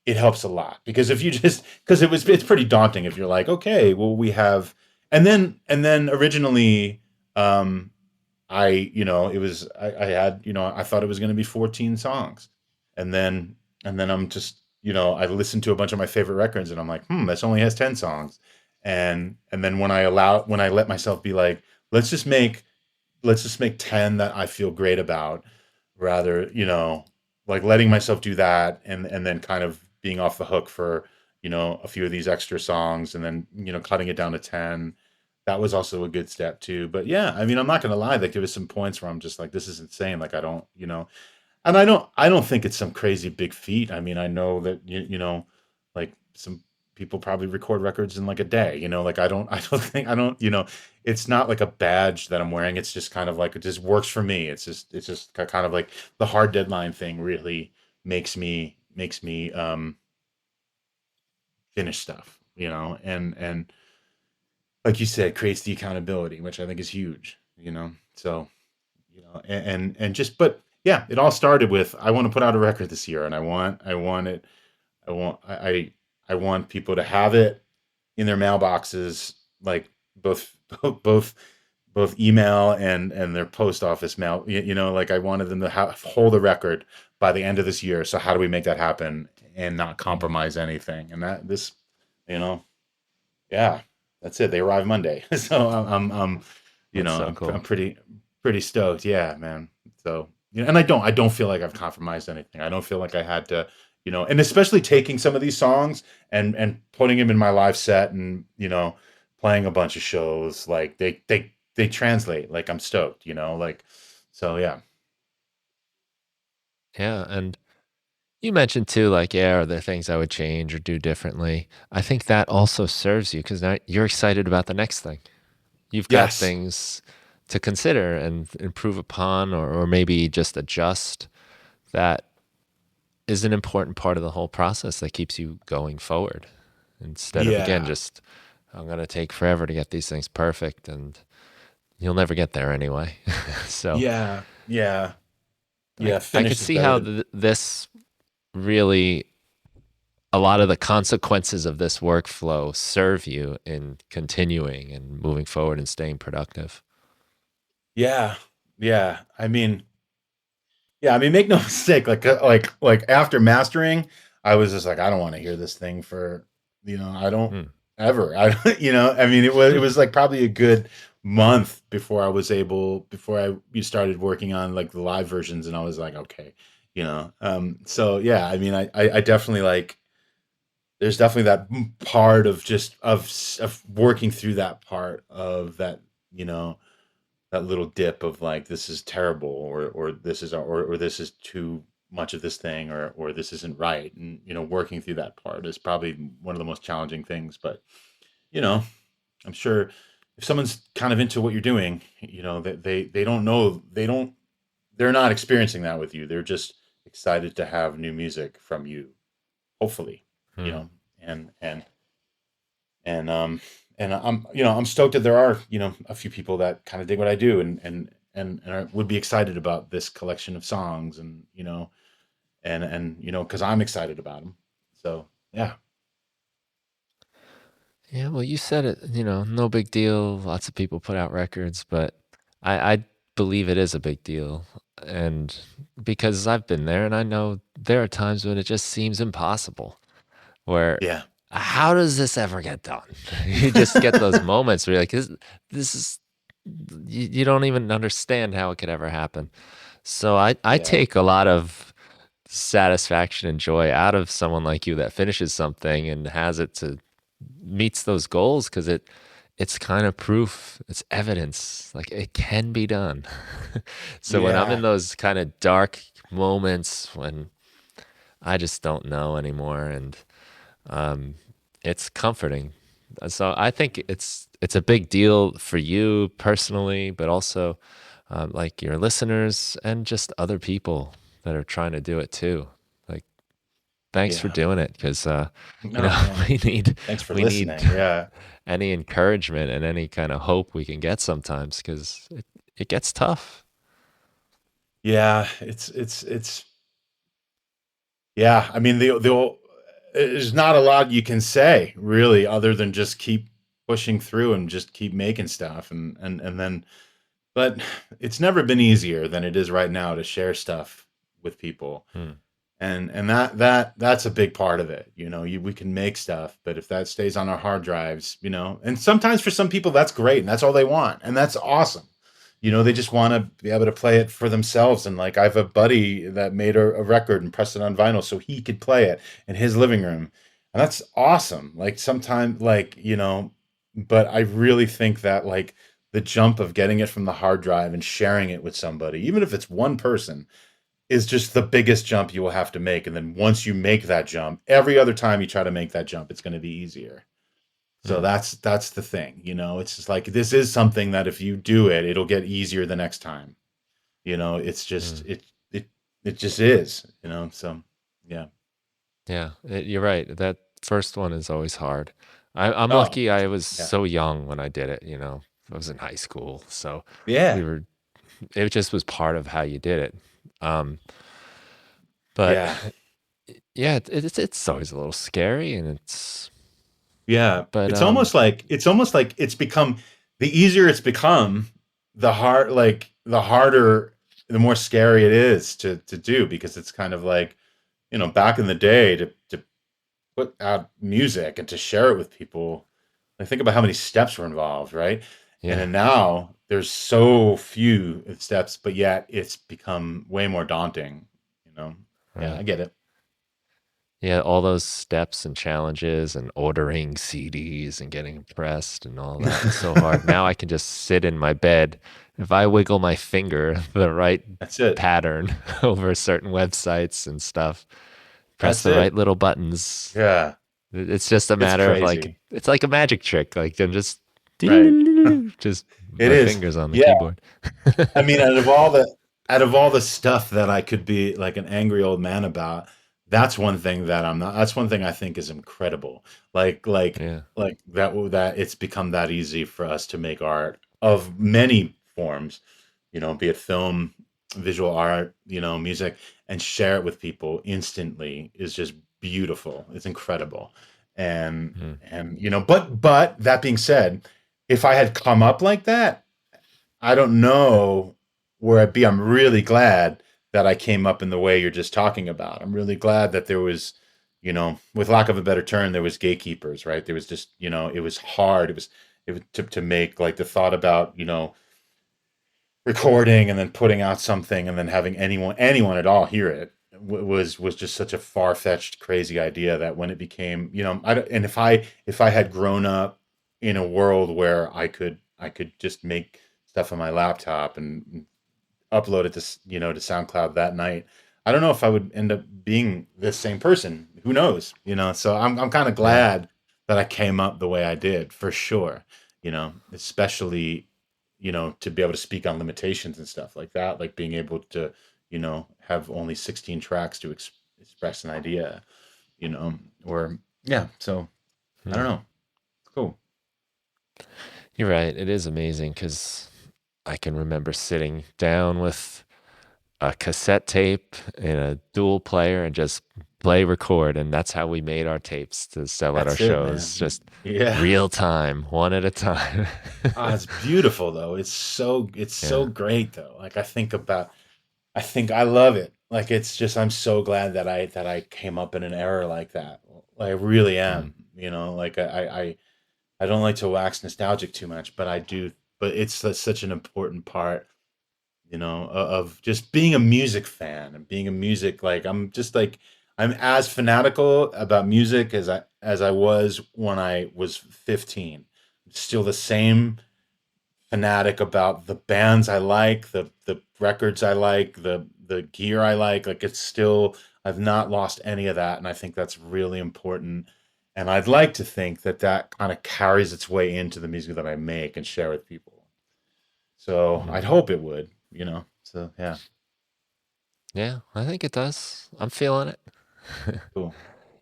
It helps a lot because if you just because it's pretty daunting if you're like, okay, well we have and then originally I, it was I had, I thought it was going to be 14 songs. And then I'm just, I listened to a bunch of my favorite records and I'm like, this only has 10 songs. And then when I let myself be like, let's just make let's just make 10 that I feel great about, rather, like letting myself do that and then kind of being off the hook for, a few of these extra songs and then, cutting it down to 10. That was also a good step too. But yeah, I mean, I'm not gonna lie, like there was some points where I'm just like, this is insane. Like I don't, and I don't think it's some crazy big feat. I mean, I know that like some people probably record records in like a day, like I don't think I don't, it's not like a badge that I'm wearing. It's just kind of like it just works for me. It's just kind of like the hard deadline thing really makes me finish stuff, and like you said, creates the accountability, which I think is huge. So, and just but yeah, it all started with I want to put out a record this year and I want it I want I want people to have it in their mailboxes, like both both both email and their post office mail. Like I wanted them to hold a record by the end of this year. So how do we make that happen and not Mhm. compromise anything? And that this, you know, yeah, that's it. They arrive Monday, so That's so I'm cool. pretty stoked. Yeah, man. So and I don't feel like I've compromised anything. I don't feel like I had to, and especially taking some of these songs and putting them in my live set and playing a bunch of shows. Like they translate. Like I'm stoked. Like so yeah. Yeah, and you mentioned too, like, yeah, are there things I would change or do differently? I think that also serves you because now you're excited about the next thing. You've got Yes. things to consider and improve upon, or maybe just adjust. That is an important part of the whole process that keeps you going forward instead of, again, Yeah. just, I'm going to take forever to get these things perfect and you'll never get there anyway. So Yeah. Yeah. Yeah. I could Finished is see better how than. this really a lot of the consequences of this workflow serve you in continuing and moving forward and staying productive. Yeah. Yeah. I mean, make no mistake. Like after mastering, I was just like, I don't want to hear this thing for, I don't Hmm. ever. I mean, it was like probably a good month before I you started working on like the live versions, and I was like, okay. So yeah, I mean, I definitely like. there's definitely that part of just of working through that part of that, you know, that little dip of like this is terrible, or this is, or this is too much of this thing, or this isn't right, and you know, working through that part is probably one of the most challenging things. But you know, I'm sure if someone's kind of into what you're doing, you know, they don't know, they're not experiencing that with you. They're just excited to have new music from you, hopefully, you Hmm. know. And and and um and I'm, you know, I'm stoked that there are, you know, a few people that kind of dig what I do, and would be excited about this collection of songs, and you know, and you know, because I'm excited about them. So yeah. Yeah, well, you said it, no big deal. Lots of people put out records, but I believe it is a big deal. And because I've been there and I know there are times when it just seems impossible, where Yeah. how does this ever get done? You just get those moments where you're like, this is, you don't even understand how it could ever happen. So I Yeah. take a lot of satisfaction and joy out of someone like you that finishes something and has it to meets those goals, because it's kind of proof, it's evidence, like it can be done. So when I'm in Yeah. those kind of dark moments when I just don't know anymore, and um, it's comforting. So I think it's a big deal for you personally, but also like your listeners and just other people that are trying to do it too. Like, thanks for Yeah. doing it, because No, man. we need Thanks for we need listening. Yeah. any encouragement and any kind of hope we can get sometimes, because it gets tough. Yeah. It's yeah. I mean, there's not a lot you can say really, other than just keep pushing through and just keep making stuff, and then, but it's never been easier than it is right now to share stuff with people. Hmm. And that's a big part of it. You know, we can make stuff, but if that stays on our hard drives, you know, and sometimes for some people that's great and that's all they want, and that's awesome. You know, they just want to be able to play it for themselves. And like, I have a buddy that made a record and pressed it on vinyl so he could play it in his living room, and that's awesome. Like, sometimes, like, you know, but I really think that like the jump of getting it from the hard drive and sharing it with somebody, even if it's one person, is just the biggest jump you will have to make. And then once you make that jump, every other time you try to make that jump, it's going to be easier. So Hmm. that's the thing, you know. It's just like, this is something that if you do it, it'll get easier the next time. You know, it's just Hmm. it just is, you know. So yeah. Yeah, you're right. That first one is always hard. I'm Oh, lucky I was yeah. so young when I did it. I was in high school, so we Yeah. were. It just was part of how you did it. Um, but Yeah. yeah, it's always a little scary, and Yeah. but It's almost like it's become, the easier it's become, the harder, the more scary it is to do, because it's kind of like, you know, back in the day, to put out music and to share it with people, like, think about how many steps were involved, right? And yeah, then now there's so few steps, but yet it's become way more daunting, you know? Yeah, right. I get it. Yeah, all those steps and challenges and ordering CDs and getting pressed and all that. It's so hard. Now I can just sit in my bed. If I wiggle my finger the right That's it. pattern over certain websites and stuff, press That's the right it. little buttons. Yeah. It's just a It's matter of like, crazy. it's like a magic trick. Like, I'm just Right. just It my is. fingers on the Yeah. keyboard. I mean, out of all the stuff that I could be like an angry old man about, that's one thing that I'm not. That's one thing I think is incredible. Like like Yeah. like that it's become that easy for us to make art of many forms, you know, be it film, visual art, you know, music, and share it with people instantly is just beautiful. It's incredible. And Mm. and you know, but that being said, if I had come up like that, I don't know where I'd be. I'm really glad that I came up in the way you're just talking about. I'm really glad that there was, you know, with lack of a better term, there was gatekeepers, right? There was just, you know, it was hard. It was to make, like, the thought about, you know, recording and then putting out something and then having anyone at all hear it was just such a far-fetched, crazy idea that when it became, and if I had grown up in a world where I could just make stuff on my laptop and upload it to to SoundCloud that night, I don't know if I would end up being this same person. Who knows? So I'm kind of Yeah. glad that I came up the way I did, for sure. Especially to be able to speak on limitations and stuff like that, like being able to have only 16 tracks to express an idea, or yeah. So I don't Hmm. know. It's cool. You're right. It is amazing because I can remember sitting down with a cassette tape and a dual player and just play record. And that's how we made our tapes to sell at our That's it, shows, man. just Yeah. real time, one at a time. It's beautiful though. It's so Yeah. great though. Like I think I love it. Like it's just I'm so glad that I came up in an era like that. Like, I really Mm. am. Like I don't like to wax nostalgic too much, but I do. But it's such an important part, of just being a music fan and being a music, like I'm just like I'm as fanatical about music as I was when I was 15. I'm still the same fanatic about the bands I like, the records I like, the gear I like. Like it's still I've not lost any of that, and I think that's really important. And I'd like to think that that kind of carries its way into the music that I make and share with people. So I'd Mm. hope it would, So yeah, Yeah, I think it does. I'm feeling it. cool.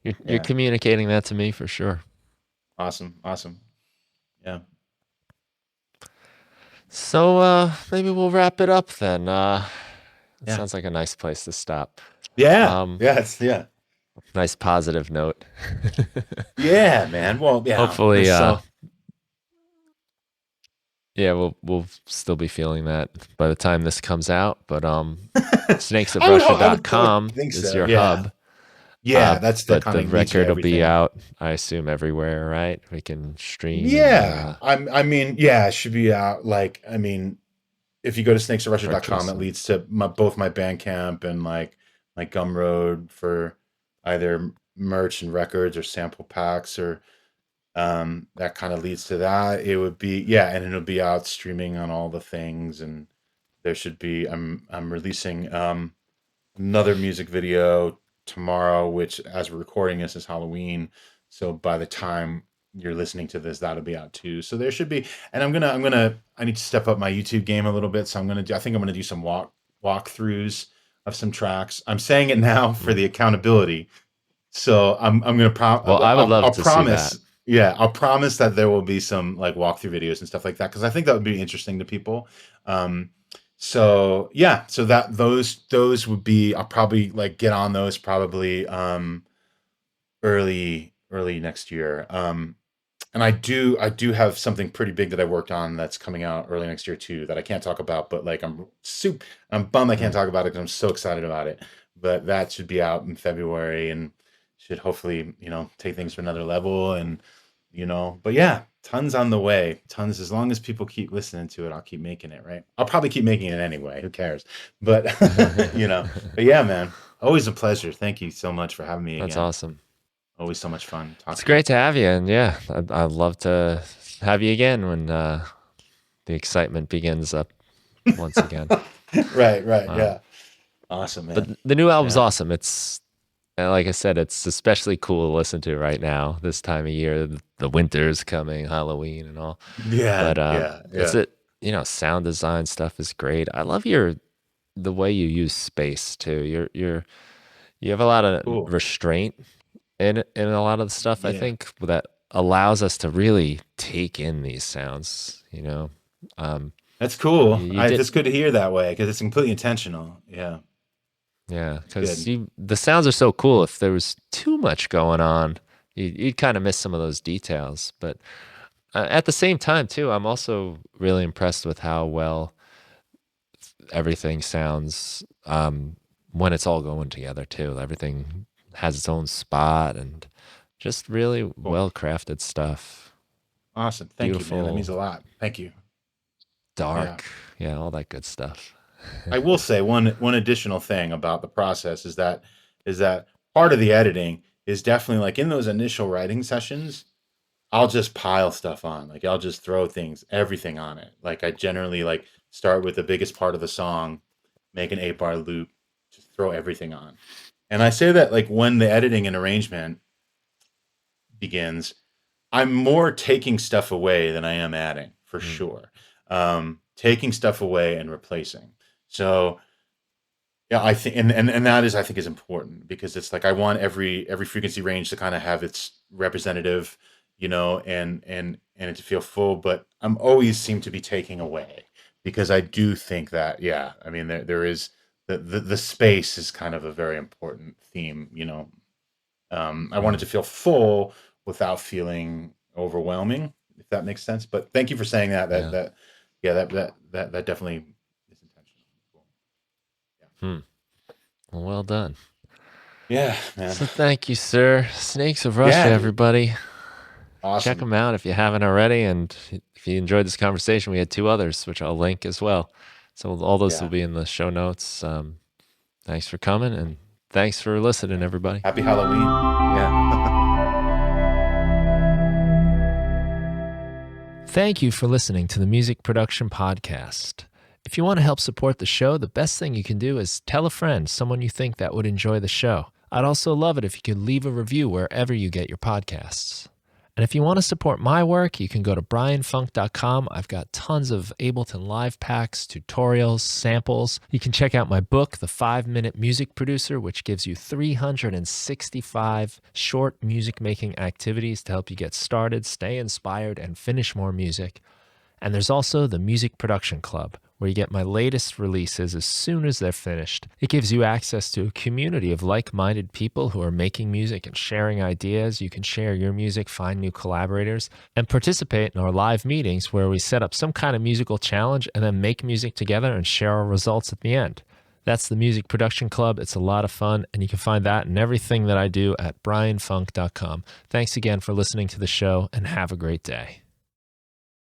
You're Yeah, communicating that to me for sure. awesome, awesome. Yeah, So maybe we'll wrap it up then. It yeah, sounds like a nice place to stop. yeah, Um, yeah. Yeah, nice positive note. yeah, man. Well, yeah. Hopefully, So yeah, we'll still be feeling that by the time this comes out. But I would totally snakesofrussia.com think is so. your Yeah, hub. yeah. That's that But kind the of leads you to record will be everything. out, I assume, everywhere, right? We can stream and Yeah, I mean, yeah, it should be out. Like, I mean, if you go to snakesofrussia.com, it purchase. leads to both my Bandcamp and like my Gumroad for either merch and records or sample packs, or that kind of leads to that. It would be, yeah, and it'll be out streaming on all the things. And there should be I'm releasing another music video tomorrow, which, as we're recording this, is Halloween. So by the time you're listening to this, that'll be out too. So there should be, and I need to step up my YouTube game a little bit. So I think I'm gonna do some walkthroughs of some tracks. I'm saying it now for Mm. the accountability. So I'm gonna Well, I would love I'll to see that. promise. Yeah, I'll promise that there will be some like walkthrough videos and stuff like that, because I think that would be interesting to people. Um, so yeah, so that those would be, I'll probably like get on those probably early next year. And I do have something pretty big that I worked on that's coming out early next year too, that I can't talk about, but like I'm bummed I can't Mm. talk about it because I'm so excited about it. But that should be out in February and should hopefully, take things to another level. And but yeah, tons on the way. Tons, as long as people keep listening to it, I'll keep making it, right? I'll probably keep making it anyway. Who cares? But but yeah, man, always a pleasure. Thank you so much for having me That's again. awesome. Always so much fun It's talking to you. great to have you, and yeah, I'd love to have you again when the excitement begins up once again. Right, right. Um, Yeah. Awesome, but man. the new album's Yeah. awesome. It's like I said, it's especially cool to listen to right now, this time of year. The winter's coming, Halloween and all. Yeah, But yeah, it's yeah. it. Sound design stuff is great. I love the way you use space too. You have a lot of Cool. restraint in a lot of the stuff, I Yeah. think, that allows us to really take in these sounds. That's cool. You did. That's good to hear that way because it's completely intentional. Yeah. Yeah, It's because good. the sounds are so cool. If there was too much going on, you'd kind of miss some of those details. But at the same time, too, I'm also really impressed with how well everything sounds when it's all going together, too. Everything has its own spot and just really Cool. well crafted stuff. Awesome. Thank you, man. That Beautiful, means a lot. Thank you. Yeah. dark, yeah, all that good stuff. I will say one additional thing about the process is that part of the editing is definitely like in those initial writing sessions, I'll just pile stuff on. Like I'll just throw everything on it. Like I generally like start with the biggest part of the song, make an 8-bar loop, just throw everything on. And I say that like when the editing and arrangement begins, I'm more taking stuff away than I am adding, for sure. Taking stuff away and replacing. So yeah, I think, and that is, I think, is important because it's like I want every frequency range to kind of have its representative, and it to feel full. But I'm always seem to be taking away because I do think that, yeah, I mean, there is the space is kind of a very important theme. I want it to feel full without feeling overwhelming, if that makes sense. But thank you for saying that. That definitely is intentional. Cool. Well done. Yeah, man. So thank you, sir. Snakes of Russia, everybody. Awesome. Check them out if you haven't already. And if you enjoyed this conversation, we had 2 others, which I'll link as well. So all those will be in the show notes. Thanks for coming, and thanks for listening, everybody. Happy Halloween. Yeah. Thank you for listening to the Music Production Podcast. If you want to help support the show, the best thing you can do is tell a friend, someone you think that would enjoy the show. I'd also love it if you could leave a review wherever you get your podcasts. And if you want to support my work, you can go to brianfunk.com. I've got tons of Ableton Live packs, tutorials, samples. You can check out my book, The 5-Minute Music Producer, which gives you 365 short music-making activities to help you get started, stay inspired, and finish more music. And there's also the Music Production Club, where you get my latest releases as soon as they're finished. It gives you access to a community of like-minded people who are making music and sharing ideas. You can share your music, find new collaborators, and participate in our live meetings where we set up some kind of musical challenge and then make music together and share our results at the end. That's the Music Production Club. It's a lot of fun, and you can find that and everything that I do at brianfunk.com. Thanks again for listening to the show, and have a great day.